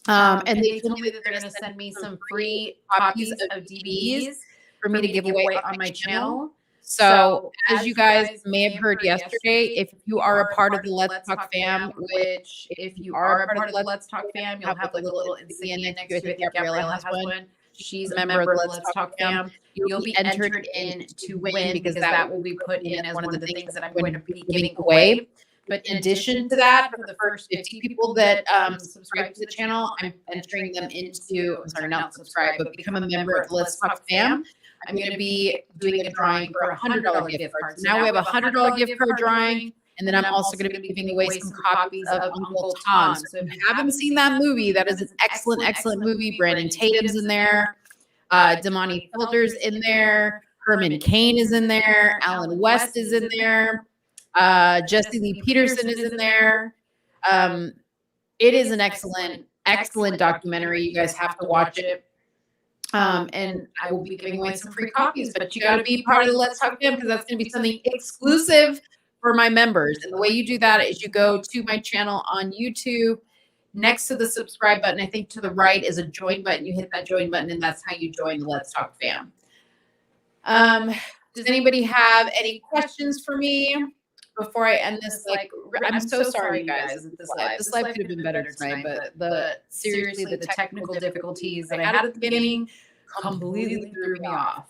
And they told me that they're going to send me some free copies of DVDs for me to give away on my channel. So, as you guys may have heard yesterday, if you are a part of the Let's Talk fam, which if you are a part of the Let's Talk fam, you'll have like a little insignia next to you. I think Gabriella has one. She's a member of the Let's Talk fam. You'll be entered in to win because that will be put in as one of the things that I'm going to be giving away. But in addition to that, for the first 50 people that subscribe to the channel, I'm entering them into, I'm sorry, not subscribe, but become a member of Let's Talk Fam. I'm going to be doing a drawing for a $100 gift card. So now we have a $100 gift card drawing, and then I'm also going to be giving away some copies of Uncle Tom. So if you haven't seen that movie, that is an excellent, excellent movie. Brandon Tatum's in there. Damani Felder's in there. Herman Cain is in there. Alan West is in there. Jesse Lee Peterson is in there. It is an excellent, excellent documentary. You guys have to watch it. And I will be giving away some free copies, but you got to be part of the Let's Talk Fam because that's going to be something exclusive for my members. And the way you do that is you go to my channel on YouTube. Next to the subscribe button, I think to the right is a join button. You hit that join button, and that's how you join the Let's Talk Fam. Does anybody have any questions for me before I end this? Like, I'm so sorry, you guys. This live could have been better tonight, but seriously, the technical difficulties that I had at the beginning completely threw me off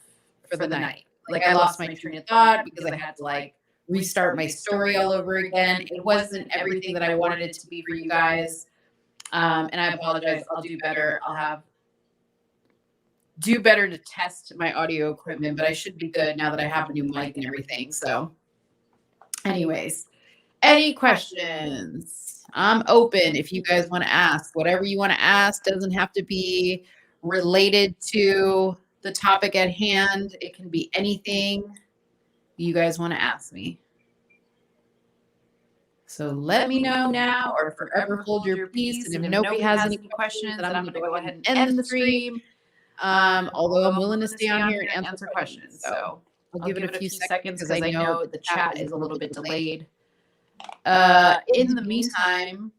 for the night. Like, I lost my train of thought because I had to like restart my story all over again. It wasn't everything that I wanted it to be for you guys. And I apologize. I'll do better. I'll do better to test my audio equipment, but I should be good now that I have a new mic and everything. So anyways, any questions? I'm open if you guys want to ask. Whatever you want to ask doesn't have to be related to the topic at hand. It can be anything you guys want to ask me. So let me know now or forever hold your peace. And if nobody has any questions, then I'm going to go ahead and end the stream. Although I'm willing to stay on here and answer questions. So I'll give it a few seconds because I know the chat is a little bit delayed. In the meantime,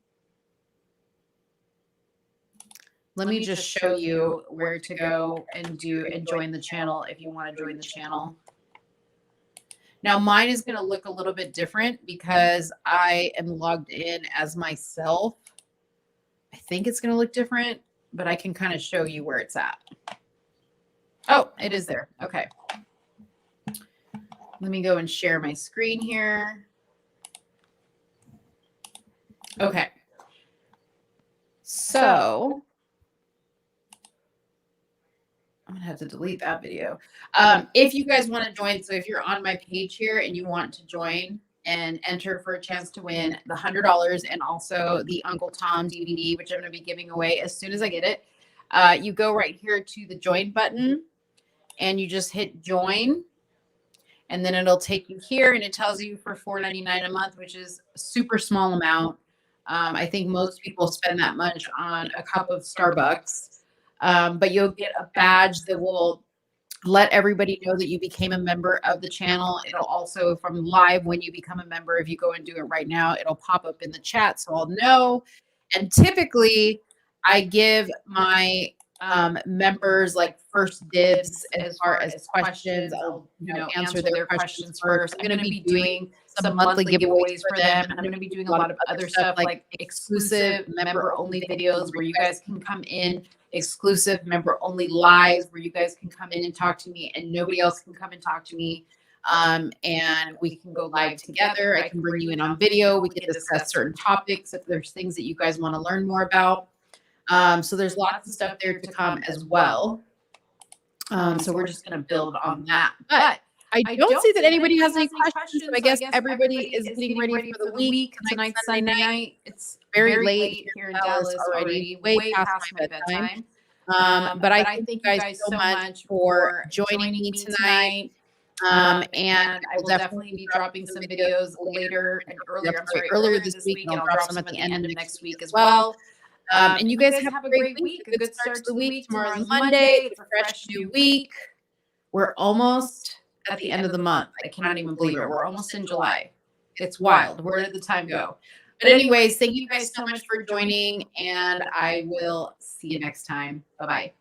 let me just show you where to go and join the channel if you want to join the channel. Now, mine is going to look a little bit different because I am logged in as myself. I think it's going to look different, but I can kind of show you where it's at. Oh, it is there. Okay. Let me go and share my screen here. Okay. So I'm going to have to delete that video. If you guys want to join, so if you're on my page here and you want to join and enter for a chance to win the $100 and also the Uncle Tom DVD, which I'm going to be giving away as soon as I get it, you go right here to the join button and you just hit join. And then it'll take you here and it tells you for $4.99 a month, which is a super small amount. I think most people spend that much on a cup of Starbucks. But you'll get a badge that will let everybody know that you became a member of the channel. It'll also, from live when you become a member, if you go and do it right now, it'll pop up in the chat so I'll know. And typically I give my members like first dibs as far as questions. I'll answer their questions first. I'm going to be doing some monthly giveaways for them. And I'm going to be doing a lot of other stuff like exclusive member only videos where you guys can come in, exclusive member only lives where you guys can come in and talk to me and nobody else can come and talk to me. And we can go live together. I can bring you in on video. We can discuss certain topics if there's things that you guys want to learn more about. So there's lots of stuff there to come as well. So we're just going to build on that. But I don't see that anybody has any questions. So I guess everybody is getting ready for the week. Tonight's Sunday night. It's very late here in Dallas already, way past my bedtime. But I thank you guys so much for joining me tonight. And I will definitely be dropping some videos later and earlier this week, and I'll drop some at the end of next week as well. And you guys have a great week, a good start to the week. Tomorrow's Monday, it's a fresh new week. We're almost at the end of the month. I cannot even believe it. We're almost in July. It's wild. Where did the time go? But anyways, thank you guys so much for joining, and I will see you next time. Bye-bye.